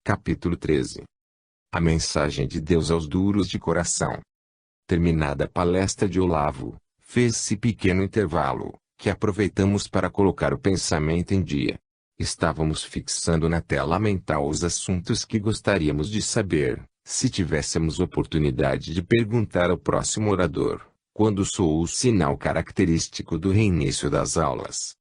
Capítulo 13. A mensagem de Deus aos duros de coração. Terminada a palestra de Olavo, fez-se pequeno intervalo, que aproveitamos para colocar o pensamento em dia. Estávamos fixando na tela mental os assuntos que gostaríamos de saber, se tivéssemos oportunidade de perguntar ao próximo orador, quando soou o sinal característico do reinício das aulas.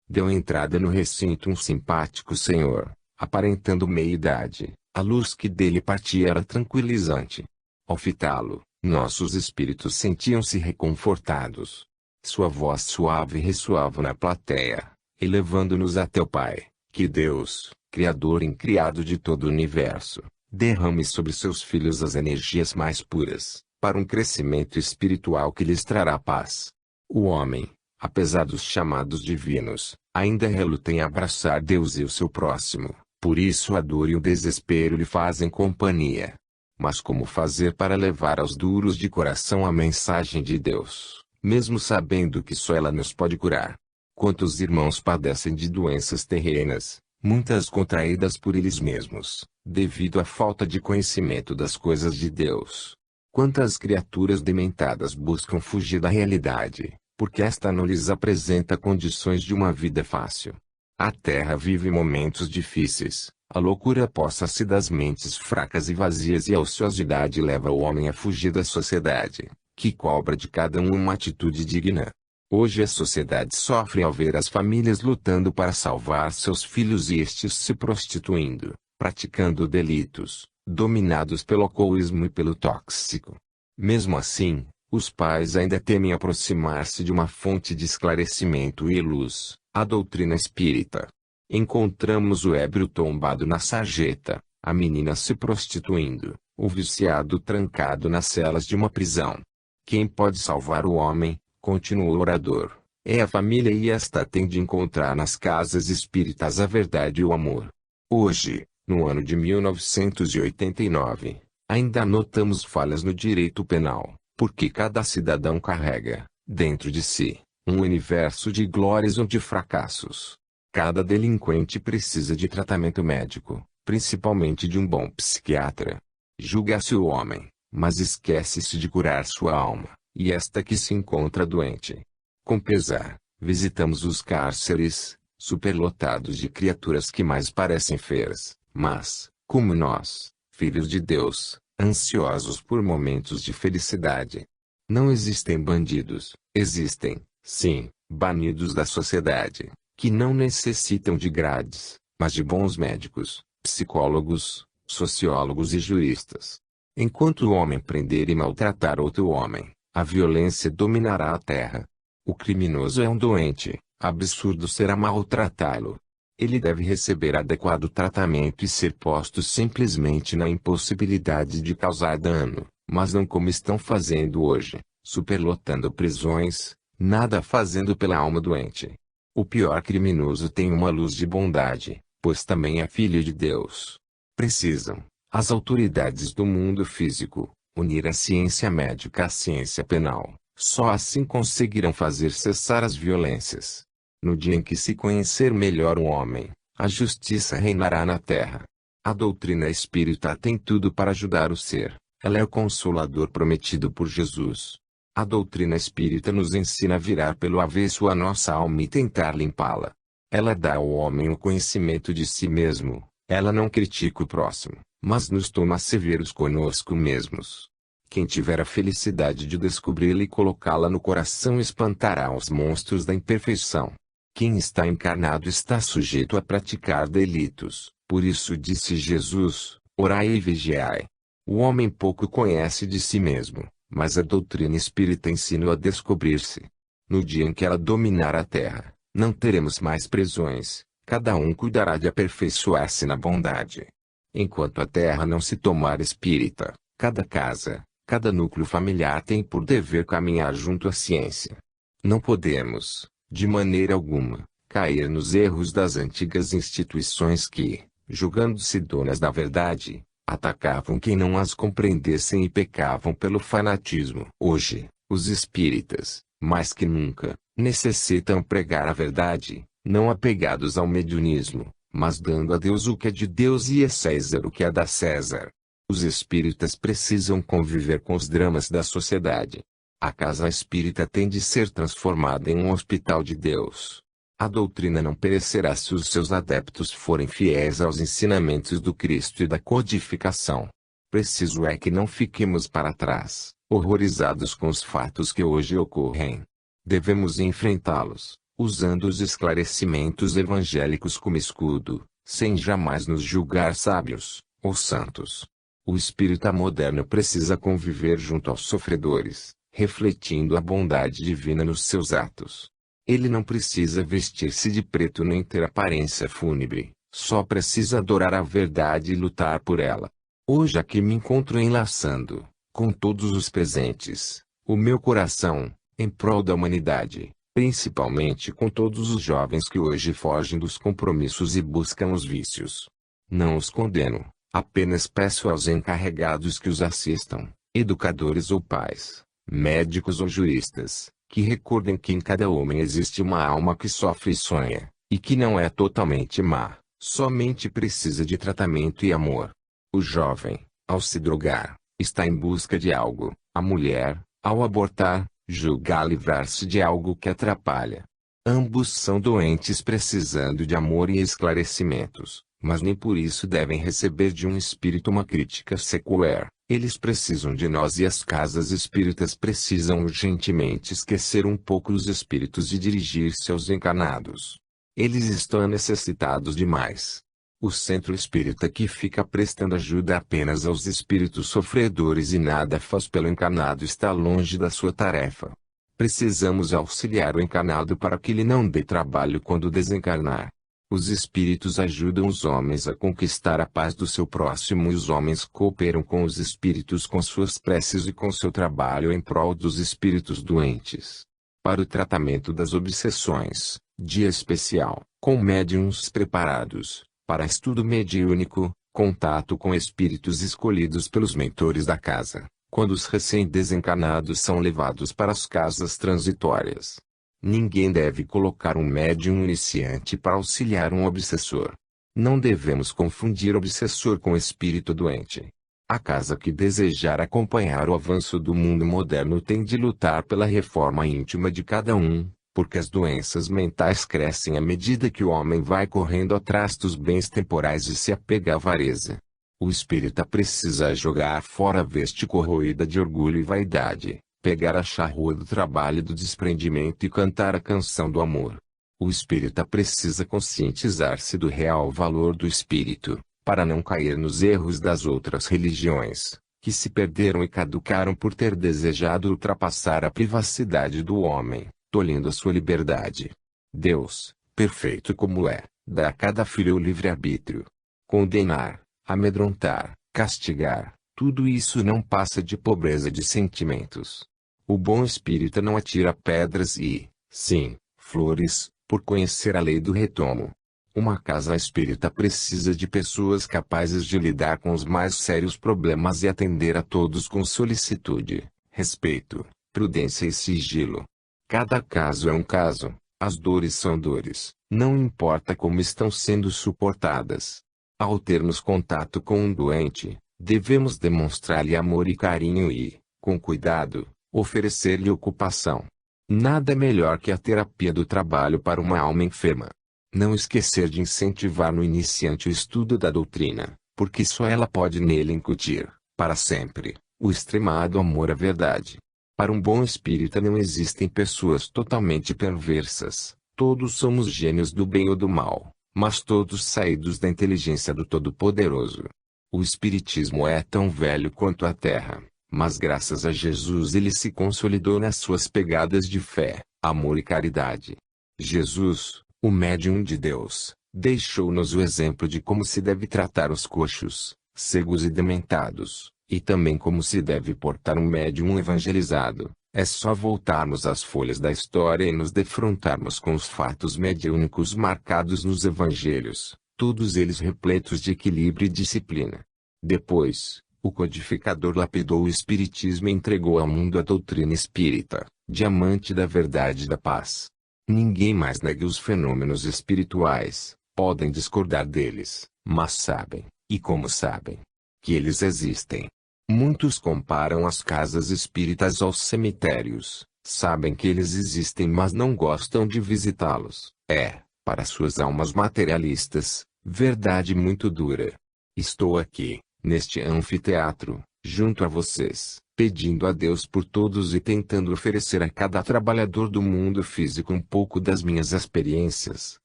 Deu entrada no recinto um simpático senhor, aparentando meia-idade. A luz que dele partia era tranquilizante. Ao fitá-lo, nossos espíritos sentiam-se reconfortados. Sua voz suave ressoava na plateia, elevando-nos até o Pai. Que Deus, Criador e incriado de todo o universo, derrame sobre seus filhos as energias mais puras, para um crescimento espiritual que lhes trará paz. O homem, apesar dos chamados divinos, ainda reluta em abraçar Deus e o seu próximo. Por isso a dor e o desespero lhe fazem companhia. Mas como fazer para levar aos duros de coração a mensagem de Deus, mesmo sabendo que só ela nos pode curar? Quantos irmãos padecem de doenças terrenas, muitas contraídas por eles mesmos, devido à falta de conhecimento das coisas de Deus? Quantas criaturas dementadas buscam fugir da realidade, porque esta não lhes apresenta condições de uma vida fácil? A Terra vive momentos difíceis, a loucura apossa-se das mentes fracas e vazias e a ociosidade leva o homem a fugir da sociedade, que cobra de cada um uma atitude digna. Hoje a sociedade sofre ao ver as famílias lutando para salvar seus filhos e estes se prostituindo, praticando delitos, dominados pelo alcoolismo e pelo tóxico. Mesmo assim, os pais ainda temem aproximar-se de uma fonte de esclarecimento e luz, a doutrina espírita. Encontramos o ébrio tombado na sarjeta, a menina se prostituindo, o viciado trancado nas celas de uma prisão. Quem pode salvar o homem, continuou o orador, é a família e esta tem de encontrar nas casas espíritas a verdade e o amor. Hoje, no ano de 1989, ainda notamos falhas no direito penal, Porque cada cidadão carrega, dentro de si, um universo de glórias ou de fracassos. Cada delinquente precisa de tratamento médico, principalmente de um bom psiquiatra. Julga-se o homem, mas esquece-se de curar sua alma, e esta que se encontra doente. Com pesar, visitamos os cárceres, superlotados de criaturas que mais parecem feiras, mas, como nós, filhos de Deus, ansiosos por momentos de felicidade. Não existem bandidos, existem, sim, banidos da sociedade, que não necessitam de grades, mas de bons médicos, psicólogos, sociólogos e juristas. Enquanto o homem prender e maltratar outro homem, a violência dominará a terra. O criminoso é um doente, absurdo será maltratá-lo. Ele deve receber adequado tratamento e ser posto simplesmente na impossibilidade de causar dano, mas não como estão fazendo hoje, superlotando prisões, nada fazendo pela alma doente. O pior criminoso tem uma luz de bondade, pois também é filho de Deus. Precisam, as autoridades do mundo físico, unir a ciência médica à ciência penal. Só assim conseguirão fazer cessar as violências. No dia em que se conhecer melhor o homem, a justiça reinará na terra. A doutrina espírita tem tudo para ajudar o ser. Ela é o consolador prometido por Jesus. A doutrina espírita nos ensina a virar pelo avesso a nossa alma e tentar limpá-la. Ela dá ao homem o conhecimento de si mesmo. Ela não critica o próximo, mas nos toma severos conosco mesmos. Quem tiver a felicidade de descobri-la e colocá-la no coração espantará os monstros da imperfeição. Quem está encarnado está sujeito a praticar delitos, por isso disse Jesus, orai e vigiai. O homem pouco conhece de si mesmo, mas a doutrina espírita ensina-o a descobrir-se. No dia em que ela dominar a terra, não teremos mais prisões, cada um cuidará de aperfeiçoar-se na bondade. Enquanto a terra não se tomar espírita, cada casa, cada núcleo familiar tem por dever caminhar junto à ciência. Não podemos, de maneira alguma, cair nos erros das antigas instituições que, julgando-se donas da verdade, atacavam quem não as compreendessem e pecavam pelo fanatismo. Hoje, os espíritas, mais que nunca, necessitam pregar a verdade, não apegados ao mediunismo, mas dando a Deus o que é de Deus e a César o que é da César. Os espíritas precisam conviver com os dramas da sociedade. A casa espírita tem de ser transformada em um hospital de Deus. A doutrina não perecerá se os seus adeptos forem fiéis aos ensinamentos do Cristo e da codificação. Preciso é que não fiquemos para trás, horrorizados com os fatos que hoje ocorrem. Devemos enfrentá-los, usando os esclarecimentos evangélicos como escudo, sem jamais nos julgar sábios, ou santos. O espírita moderno precisa conviver junto aos sofredores, refletindo a bondade divina nos seus atos. Ele não precisa vestir-se de preto nem ter aparência fúnebre, só precisa adorar a verdade e lutar por ela. Hoje aqui me encontro enlaçando, com todos os presentes, o meu coração, em prol da humanidade, principalmente com todos os jovens que hoje fogem dos compromissos e buscam os vícios. Não os condeno. Apenas peço aos encarregados que os assistam, educadores ou pais, médicos ou juristas, que recordem que em cada homem existe uma alma que sofre e sonha, e que não é totalmente má, somente precisa de tratamento e amor. O jovem, ao se drogar, está em busca de algo, a mulher, ao abortar, julga livrar-se de algo que atrapalha. Ambos são doentes precisando de amor e esclarecimentos. Mas nem por isso devem receber de um espírito uma crítica secular. Eles precisam de nós e as casas espíritas precisam urgentemente esquecer um pouco os espíritos e dirigir-se aos encarnados. Eles estão necessitados demais. O centro espírita que fica prestando ajuda apenas aos espíritos sofredores e nada faz pelo encarnado está longe da sua tarefa. Precisamos auxiliar o encarnado para que ele não dê trabalho quando desencarnar. Os espíritos ajudam os homens a conquistar a paz do seu próximo e os homens cooperam com os espíritos com suas preces e com seu trabalho em prol dos espíritos doentes. Para o tratamento das obsessões, dia especial, com médiuns preparados, para estudo mediúnico, contato com espíritos escolhidos pelos mentores da casa, quando os recém-desencarnados são levados para as casas transitórias. Ninguém deve colocar um médium iniciante para auxiliar um obsessor. Não devemos confundir obsessor com espírito doente. A casa que desejar acompanhar o avanço do mundo moderno tem de lutar pela reforma íntima de cada um, porque as doenças mentais crescem à medida que o homem vai correndo atrás dos bens temporais e se apega à avareza. O espírita precisa jogar fora a veste corroída de orgulho e vaidade, pegar a charrua do trabalho e do desprendimento e cantar a canção do amor. O espírita precisa conscientizar-se do real valor do espírito, para não cair nos erros das outras religiões, que se perderam e caducaram por ter desejado ultrapassar a privacidade do homem, tolhindo a sua liberdade. Deus, perfeito como é, dá a cada filho o livre-arbítrio. Condenar, amedrontar, castigar, tudo isso não passa de pobreza de sentimentos. O bom espírita não atira pedras e, sim, flores, por conhecer a lei do retomo. Uma casa espírita precisa de pessoas capazes de lidar com os mais sérios problemas e atender a todos com solicitude, respeito, prudência e sigilo. Cada caso é um caso, as dores são dores, não importa como estão sendo suportadas. Ao termos contato com um doente, devemos demonstrar-lhe amor e carinho e, com cuidado, oferecer-lhe ocupação. Nada melhor que a terapia do trabalho para uma alma enferma. Não esquecer de incentivar no iniciante o estudo da doutrina, porque só ela pode nele incutir, para sempre, o extremado amor à verdade. Para um bom espírita não existem pessoas totalmente perversas, todos somos gênios do bem ou do mal, mas todos saídos da inteligência do Todo-Poderoso. O espiritismo é tão velho quanto a terra, mas graças a Jesus ele se consolidou nas suas pegadas de fé, amor e caridade. Jesus, o médium de Deus, deixou-nos o exemplo de como se deve tratar os coxos, cegos e dementados, e também como se deve portar um médium evangelizado. É só voltarmos às folhas da história e nos defrontarmos com os fatos mediúnicos marcados nos evangelhos, todos eles repletos de equilíbrio e disciplina. Depois, o codificador lapidou o espiritismo e entregou ao mundo a doutrina espírita, diamante da verdade e da paz. Ninguém mais nega os fenômenos espirituais, podem discordar deles, mas sabem, e como sabem, que eles existem. Muitos comparam as casas espíritas aos cemitérios, sabem que eles existem mas não gostam de visitá-los. É, para suas almas materialistas, verdade muito dura. Estou aqui, neste anfiteatro, junto a vocês, pedindo a Deus por todos e tentando oferecer a cada trabalhador do mundo físico um pouco das minhas experiências,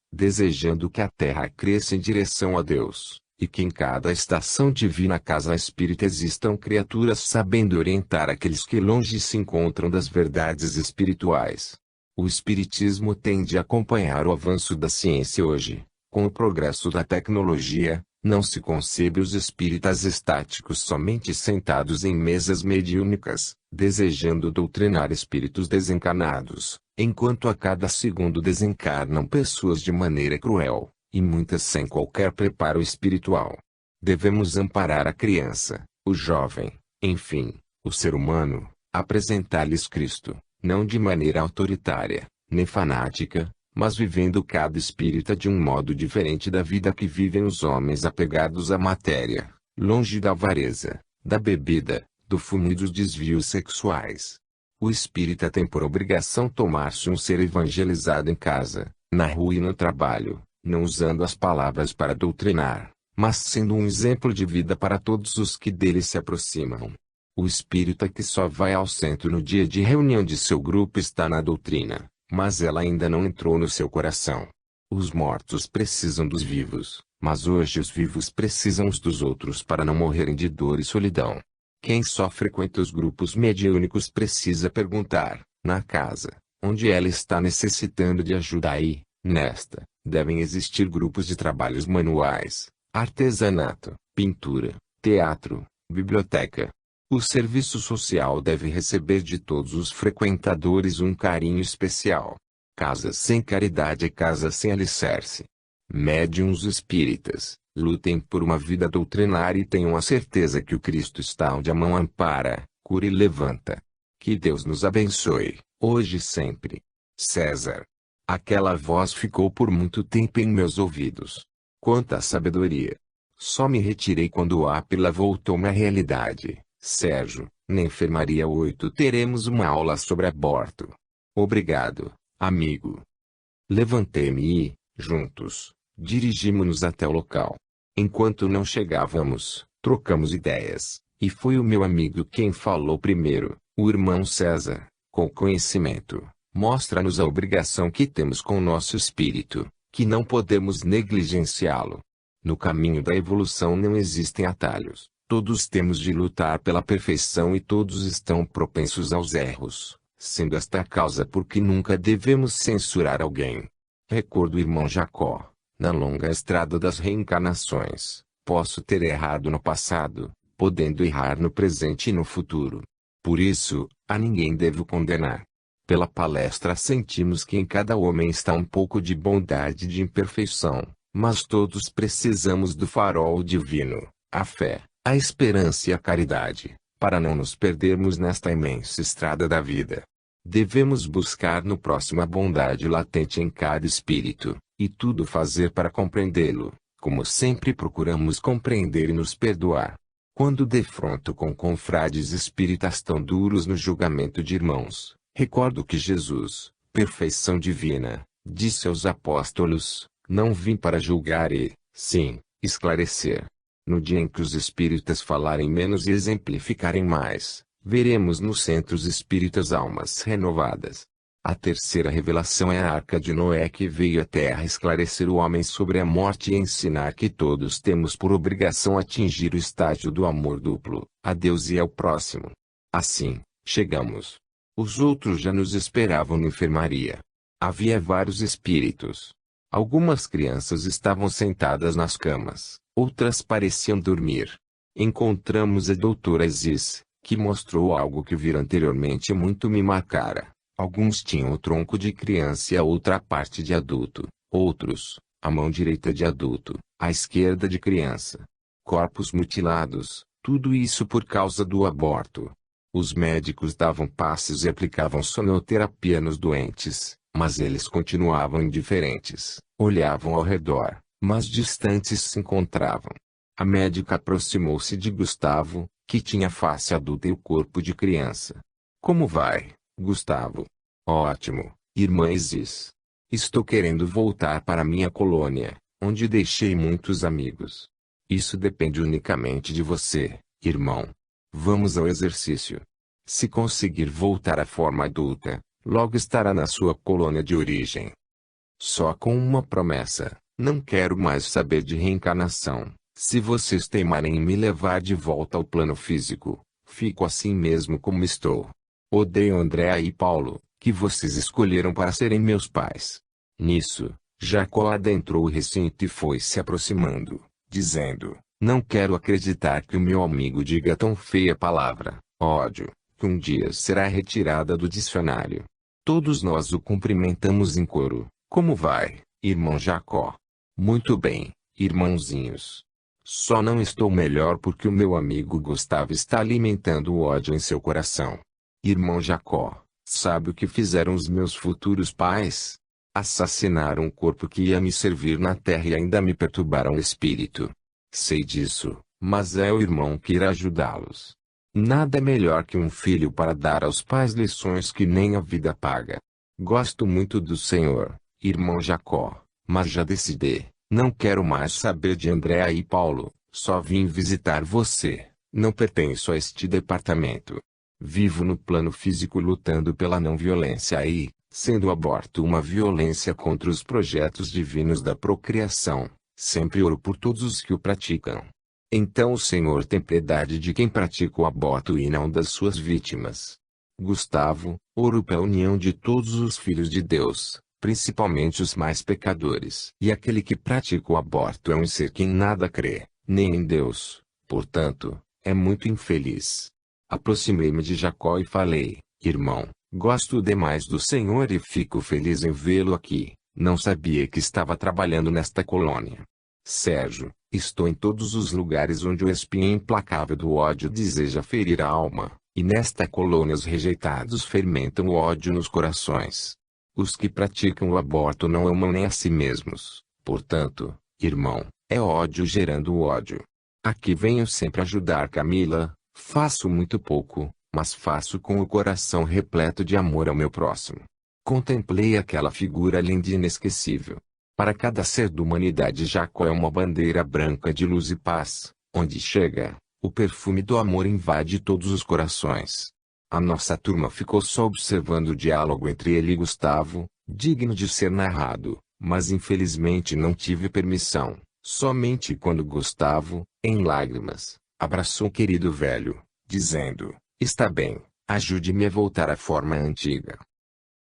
desejando que a terra cresça em direção a Deus, e que em cada estação divina casa espírita existam criaturas sabendo orientar aqueles que longe se encontram das verdades espirituais. O espiritismo tende a acompanhar o avanço da ciência hoje. Com o progresso da tecnologia, não se concebe os espíritas estáticos somente sentados em mesas mediúnicas, desejando doutrinar espíritos desencarnados, enquanto a cada segundo desencarnam pessoas de maneira cruel, e muitas sem qualquer preparo espiritual. Devemos amparar a criança, o jovem, enfim, o ser humano, apresentar-lhes Cristo, não de maneira autoritária, nem fanática, mas vivendo cada espírita de um modo diferente da vida que vivem os homens apegados à matéria, longe da avareza, da bebida, do fumo e dos desvios sexuais. O espírita tem por obrigação tomar-se um ser evangelizado em casa, na rua e no trabalho, não usando as palavras para doutrinar, mas sendo um exemplo de vida para todos os que dele se aproximam. O espírita que só vai ao centro no dia de reunião de seu grupo está na doutrina, mas ela ainda não entrou no seu coração. Os mortos precisam dos vivos, mas hoje os vivos precisam uns dos outros para não morrerem de dor e solidão. Quem só frequenta os grupos mediúnicos precisa perguntar, na casa, onde ela está necessitando de ajuda e, nesta, devem existir grupos de trabalhos manuais, artesanato, pintura, teatro, biblioteca. O serviço social deve receber de todos os frequentadores um carinho especial. Casa sem caridade é casa sem alicerce. Médiuns espíritas, lutem por uma vida doutrinária e tenham a certeza que o Cristo está onde a mão ampara, cura e levanta. Que Deus nos abençoe, hoje e sempre. César. Aquela voz ficou por muito tempo em meus ouvidos. Quanta sabedoria! Só me retirei quando a pílula voltou-me à realidade. Sérgio, na enfermaria 8 teremos uma aula sobre aborto. Obrigado, amigo. Levantei-me e, juntos, dirigimos-nos até o local. Enquanto não chegávamos, trocamos ideias, e foi o meu amigo quem falou primeiro, o irmão César, com conhecimento. Mostra-nos a obrigação que temos com o nosso espírito, que não podemos negligenciá-lo. No caminho da evolução não existem atalhos, todos temos de lutar pela perfeição e todos estão propensos aos erros, sendo esta a causa por que nunca devemos censurar alguém. Recordo o irmão Jacó, na longa estrada das reencarnações, posso ter errado no passado, podendo errar no presente e no futuro. Por isso, a ninguém devo condenar. Pela palestra sentimos que em cada homem está um pouco de bondade e de imperfeição, mas todos precisamos do farol divino, a fé, a esperança e a caridade, para não nos perdermos nesta imensa estrada da vida. Devemos buscar no próximo a bondade latente em cada espírito, e tudo fazer para compreendê-lo, como sempre procuramos compreender e nos perdoar. Quando defronto com confrades espíritas tão duros no julgamento de irmãos, recordo que Jesus, perfeição divina, disse aos apóstolos: não vim para julgar e, sim, esclarecer. No dia em que os espíritas falarem menos e exemplificarem mais, veremos nos centros espíritas almas renovadas. A terceira revelação é a Arca de Noé, que veio à Terra esclarecer o homem sobre a morte e ensinar que todos temos por obrigação atingir o estágio do amor duplo, a Deus e ao próximo. Assim, chegamos. Os outros já nos esperavam na enfermaria. Havia vários espíritos. Algumas crianças estavam sentadas nas camas, outras pareciam dormir. Encontramos a doutora Isis, que mostrou algo que vira anteriormente muito me marcara. Alguns tinham o tronco de criança e a outra parte de adulto, outros, a mão direita de adulto, a esquerda de criança. Corpos mutilados, tudo isso por causa do aborto. Os médicos davam passes e aplicavam sonoterapia nos doentes, mas eles continuavam indiferentes, olhavam ao redor, mas distantes se encontravam. A médica aproximou-se de Gustavo, que tinha face adulta e o corpo de criança. Como vai, Gustavo? Ótimo, irmã Isis. Estou querendo voltar para minha colônia, onde deixei muitos amigos. Isso depende unicamente de você, irmão. Vamos ao exercício. Se conseguir voltar à forma adulta, logo estará na sua colônia de origem. Só com uma promessa: não quero mais saber de reencarnação. Se vocês teimarem em me levar de volta ao plano físico, fico assim mesmo como estou. Odeio Andréa e Paulo, que vocês escolheram para serem meus pais. Nisso, Jacó adentrou o recinto e foi se aproximando, dizendo: não quero acreditar que o meu amigo diga tão feia palavra, ódio, que um dia será retirada do dicionário. Todos nós o cumprimentamos em coro. Como vai, irmão Jacó? Muito bem, irmãozinhos. Só não estou melhor porque o meu amigo Gustavo está alimentando o ódio em seu coração. Irmão Jacó, sabe o que fizeram os meus futuros pais? Assassinaram o corpo que ia me servir na terra e ainda me perturbaram o espírito. Sei disso, mas é o irmão que irá ajudá-los. Nada é melhor que um filho para dar aos pais lições que nem a vida paga. Gosto muito do Senhor, irmão Jacó, mas já decidi, não quero mais saber de Andréa e Paulo, só vim visitar você, não pertenço a este departamento. Vivo no plano físico lutando pela não violência e, sendo o aborto uma violência contra os projetos divinos da procriação, sempre oro por todos os que o praticam. Então o Senhor tem piedade de quem pratica o aborto e não das suas vítimas. Gustavo, oro pela união de todos os filhos de Deus, principalmente os mais pecadores. E aquele que pratica o aborto é um ser que em nada crê, nem em Deus, portanto, é muito infeliz. Aproximei-me de Jacó e falei: irmão, gosto demais do Senhor e fico feliz em vê-lo aqui. Não sabia que estava trabalhando nesta colônia. Sérgio, estou em todos os lugares onde o espinho implacável do ódio deseja ferir a alma, E nesta colônia os rejeitados fermentam o ódio nos corações. Os que praticam o aborto não amam nem a si mesmos. Portanto, irmão, é ódio gerando ódio. Aqui venho sempre ajudar Camila. Faço muito pouco, mas faço com o coração repleto de amor ao meu próximo. Contemplei aquela figura linda e inesquecível. Para cada ser da humanidade, Jacó é uma bandeira branca de luz e paz. Onde chega, o perfume do amor invade todos os corações. A nossa turma ficou só observando o diálogo entre ele e Gustavo, digno de ser narrado, mas infelizmente não tive permissão. Somente quando Gustavo, em lágrimas, abraçou o querido velho, dizendo: "Está bem, ajude-me a voltar à forma antiga."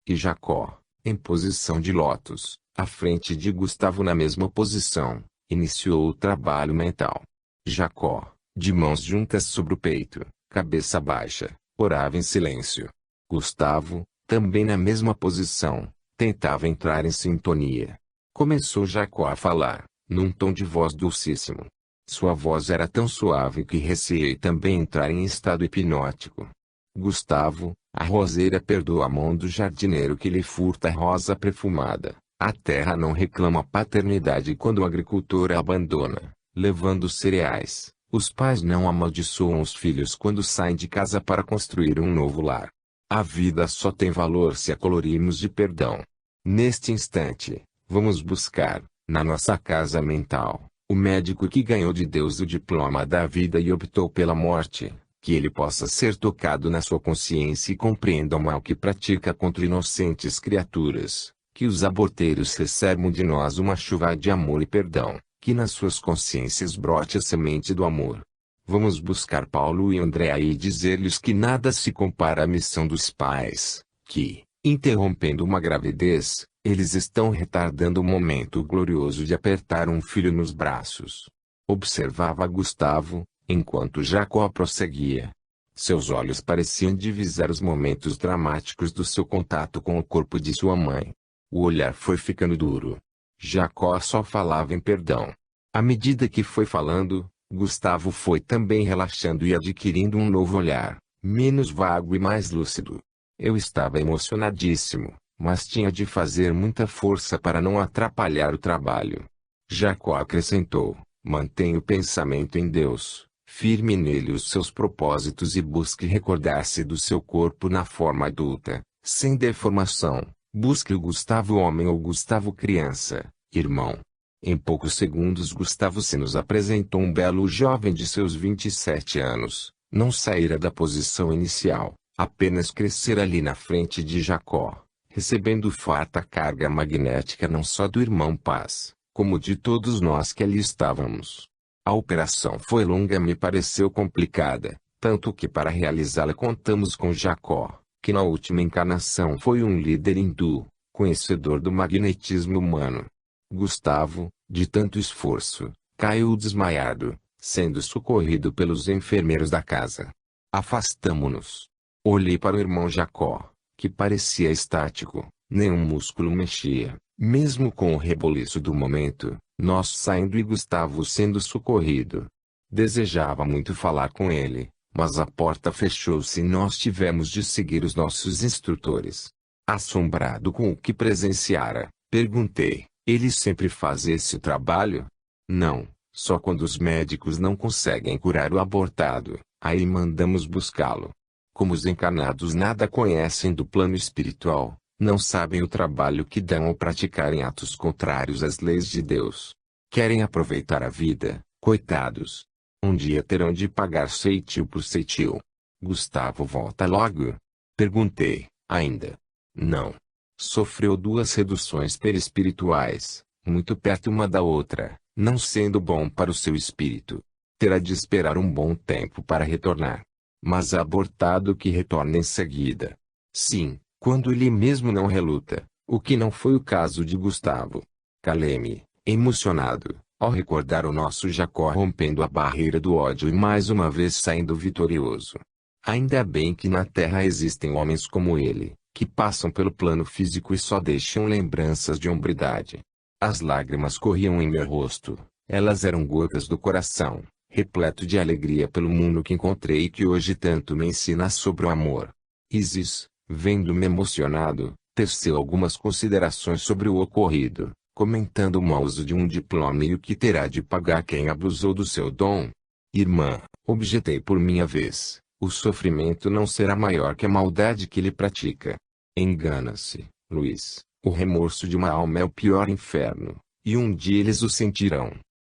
E Jacó, em posição de lótus, à frente de Gustavo na mesma posição, iniciou o trabalho mental. Jacó, de mãos juntas sobre o peito, cabeça baixa, orava em silêncio. Gustavo, também na mesma posição, tentava entrar em sintonia. Começou Jacó a falar, num tom de voz dulcíssimo. Sua voz era tão suave que receei também entrar em estado hipnótico. Gustavo, a roseira perdoa a mão do jardineiro que lhe furta a rosa perfumada. A terra não reclama paternidade quando o agricultor a abandona, levando cereais. Os pais não amaldiçoam os filhos quando saem de casa para construir um novo lar. A vida só tem valor se a colorirmos de perdão. Neste instante, vamos buscar, na nossa casa mental, o médico que ganhou de Deus o diploma da vida e optou pela morte, que ele possa ser tocado na sua consciência e compreenda o mal que pratica contra inocentes criaturas, que os aborteiros recebam de nós uma chuva de amor e perdão, que nas suas consciências brote a semente do amor. Vamos buscar Paulo e Andréa e dizer-lhes que nada se compara à missão dos pais, que, interrompendo uma gravidez, eles estão retardando o momento glorioso de apertar um filho nos braços. Observava Gustavo, enquanto Jacó prosseguia. Seus olhos pareciam divisar os momentos dramáticos do seu contato com o corpo de sua mãe. O olhar foi ficando duro. Jacó só falava em perdão. À medida que foi falando, Gustavo foi também relaxando e adquirindo um novo olhar, menos vago e mais lúcido. Eu estava emocionadíssimo, mas tinha de fazer muita força para não atrapalhar o trabalho. Jacó acrescentou: mantenha o pensamento em Deus, firme nele os seus propósitos e busque recordar-se do seu corpo na forma adulta, sem deformação. Busque o Gustavo homem ou Gustavo criança, irmão. Em poucos segundos Gustavo se nos apresentou um belo jovem de seus 27 anos, não saíra da posição inicial, apenas crescer ali na frente de Jacó, recebendo farta carga magnética não só do irmão Paz, como de todos nós que ali estávamos. A operação foi longa e me pareceu complicada, tanto que para realizá-la contamos com Jacó, que na última encarnação foi um líder hindu, conhecedor do magnetismo humano. Gustavo, de tanto esforço, caiu desmaiado, sendo socorrido pelos enfermeiros da casa. Afastamo-nos. Olhei para o irmão Jacó, que parecia estático, nenhum músculo mexia, mesmo com o reboliço do momento, nós saindo e Gustavo sendo socorrido. Desejava muito falar com ele, mas a porta fechou-se e nós tivemos de seguir os nossos instrutores. Assombrado com o que presenciara, perguntei: ele sempre faz esse trabalho? Não, só quando os médicos não conseguem curar o abortado, aí mandamos buscá-lo. Como os encarnados nada conhecem do plano espiritual, não sabem o trabalho que dão ao praticarem atos contrários às leis de Deus. Querem aproveitar a vida, coitados. Um dia terão de pagar ceitil por ceitil. Gustavo volta logo? Perguntei. Ainda. Não. Sofreu 2 reduções perispirituais, muito perto uma da outra, não sendo bom para o seu espírito. Terá de esperar um bom tempo para retornar. Mas abortado que retorna em seguida. Sim, quando ele mesmo não reluta, o que não foi o caso de Gustavo. Calei-me, emocionado, ao recordar o nosso Jacó rompendo a barreira do ódio e mais uma vez saindo vitorioso. Ainda bem que na Terra existem homens como ele, que passam pelo plano físico e só deixam lembranças de hombridade. As lágrimas corriam em meu rosto, elas eram gotas do coração, repleto de alegria pelo mundo que encontrei e que hoje tanto me ensina sobre o amor. Isis, vendo-me emocionado, teceu algumas considerações sobre o ocorrido, comentando o mau uso de um diploma e o que terá de pagar quem abusou do seu dom. Irmã, objetei por minha vez, o sofrimento não será maior que a maldade que ele pratica. Engana-se, Luiz, o remorso de uma alma é o pior inferno, e um dia eles o sentirão.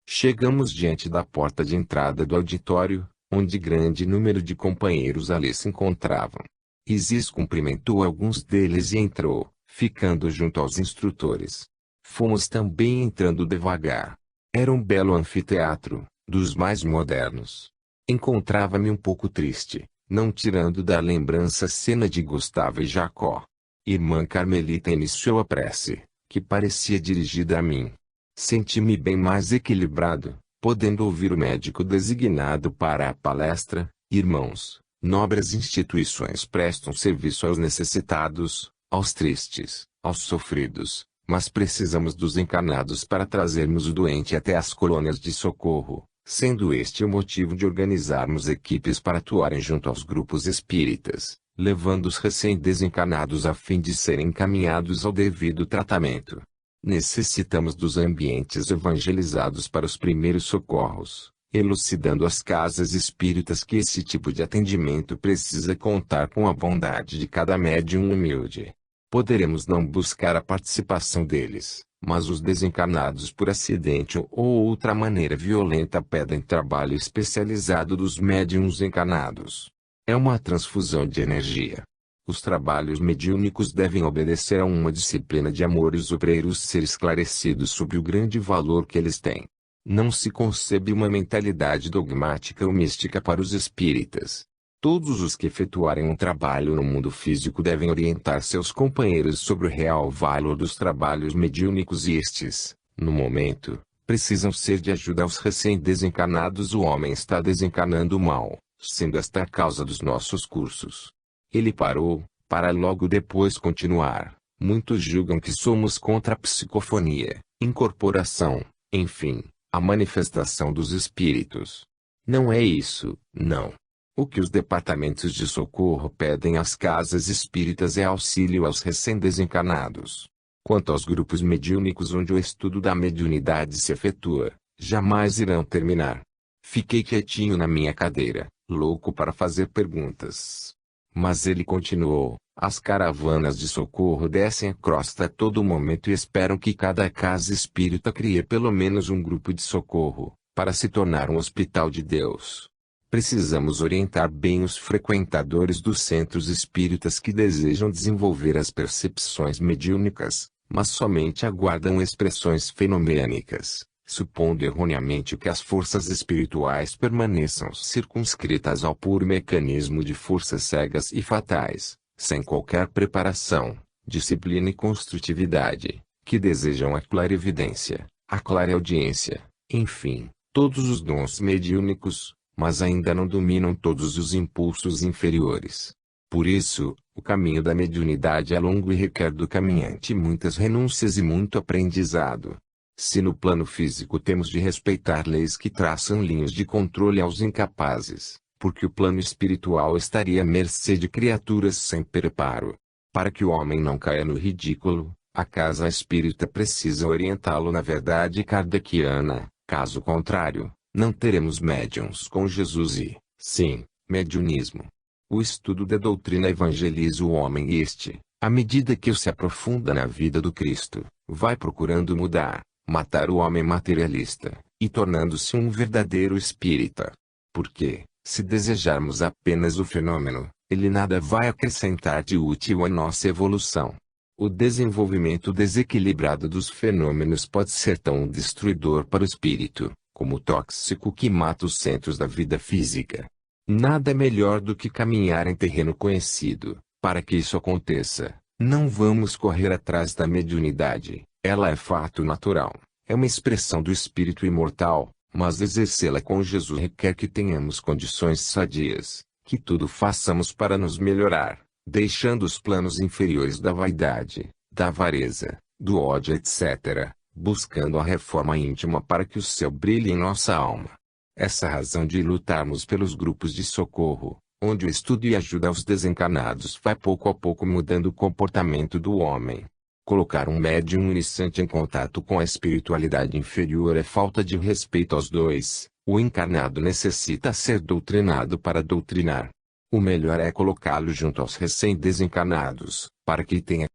Chegamos diante da porta de entrada do auditório, onde grande número de companheiros ali se encontravam. Isis cumprimentou alguns deles e entrou, ficando junto aos instrutores. Fomos também entrando devagar. Era um belo anfiteatro, dos mais modernos. Encontrava-me um pouco triste, não tirando da lembrança a cena de Gustavo e Jacó. Irmã Carmelita iniciou a prece, que parecia dirigida a mim. Senti-me bem mais equilibrado, podendo ouvir o médico designado para a palestra. Irmãos, nobres instituições prestam serviço aos necessitados, aos tristes, aos sofridos, mas precisamos dos encarnados para trazermos o doente até as colônias de socorro, sendo este o motivo de organizarmos equipes para atuarem junto aos grupos espíritas, levando os recém-desencarnados a fim de serem encaminhados ao devido tratamento. Necessitamos dos ambientes evangelizados para os primeiros socorros, elucidando as casas espíritas que esse tipo de atendimento precisa contar com a bondade de cada médium humilde. Poderemos não buscar a participação deles, mas os desencarnados por acidente ou outra maneira violenta pedem trabalho especializado dos médiuns encarnados. É uma transfusão de energia. Os trabalhos mediúnicos devem obedecer a uma disciplina de amor e os obreiros ser esclarecidos sobre o grande valor que eles têm. Não se concebe uma mentalidade dogmática ou mística para os espíritas. Todos os que efetuarem um trabalho no mundo físico devem orientar seus companheiros sobre o real valor dos trabalhos mediúnicos e estes, no momento, precisam ser de ajuda aos recém-desencarnados. O homem está desencarnando mal, sendo esta a causa dos nossos cursos. Ele parou, para logo depois continuar. Muitos julgam que somos contra a psicofonia, incorporação, enfim, a manifestação dos espíritos. Não é isso, não. O que os departamentos de socorro pedem às casas espíritas é auxílio aos recém-desencarnados. Quanto aos grupos mediúnicos onde o estudo da mediunidade se efetua, jamais irão terminar. Fiquei quietinho na minha cadeira, louco para fazer perguntas. Mas ele continuou: as caravanas de socorro descem a crosta a todo momento e esperam que cada casa espírita crie pelo menos um grupo de socorro, para se tornar um hospital de Deus. Precisamos orientar bem os frequentadores dos centros espíritas que desejam desenvolver as percepções mediúnicas, mas somente aguardam expressões fenomênicas, supondo erroneamente que as forças espirituais permaneçam circunscritas ao puro mecanismo de forças cegas e fatais, sem qualquer preparação, disciplina e construtividade, que desejam a clarividência, a clareaudiência, enfim, todos os dons mediúnicos, mas ainda não dominam todos os impulsos inferiores. Por isso, o caminho da mediunidade é longo e requer do caminhante muitas renúncias e muito aprendizado. Se no plano físico temos de respeitar leis que traçam linhas de controle aos incapazes, porque o plano espiritual estaria à mercê de criaturas sem preparo. Para que o homem não caia no ridículo, a casa espírita precisa orientá-lo na verdade kardeciana. Caso contrário, não teremos médiuns com Jesus e, sim, mediunismo. O estudo da doutrina evangeliza o homem e este, à medida que se aprofunda na vida do Cristo, vai procurando mudar, matar o homem materialista, e tornando-se um verdadeiro espírita. Porque, se desejarmos apenas o fenômeno, ele nada vai acrescentar de útil à nossa evolução. O desenvolvimento desequilibrado dos fenômenos pode ser tão destruidor para o espírito, como tóxico que mata os centros da vida física. Nada é melhor do que caminhar em terreno conhecido. Para que isso aconteça, não vamos correr atrás da mediunidade, ela é fato natural, é uma expressão do espírito imortal, mas exercê-la com Jesus requer que tenhamos condições sadias, que tudo façamos para nos melhorar, deixando os planos inferiores da vaidade, da avareza, do ódio etc., buscando a reforma íntima para que o céu brilhe em nossa alma. Essa razão de lutarmos pelos grupos de socorro, onde o estudo e ajuda aos desencarnados vai pouco a pouco mudando o comportamento do homem. Colocar um médium iniciante em contato com a espiritualidade inferior é falta de respeito aos dois. O encarnado necessita ser doutrinado para doutrinar. O melhor é colocá-lo junto aos recém-desencarnados, para que tenha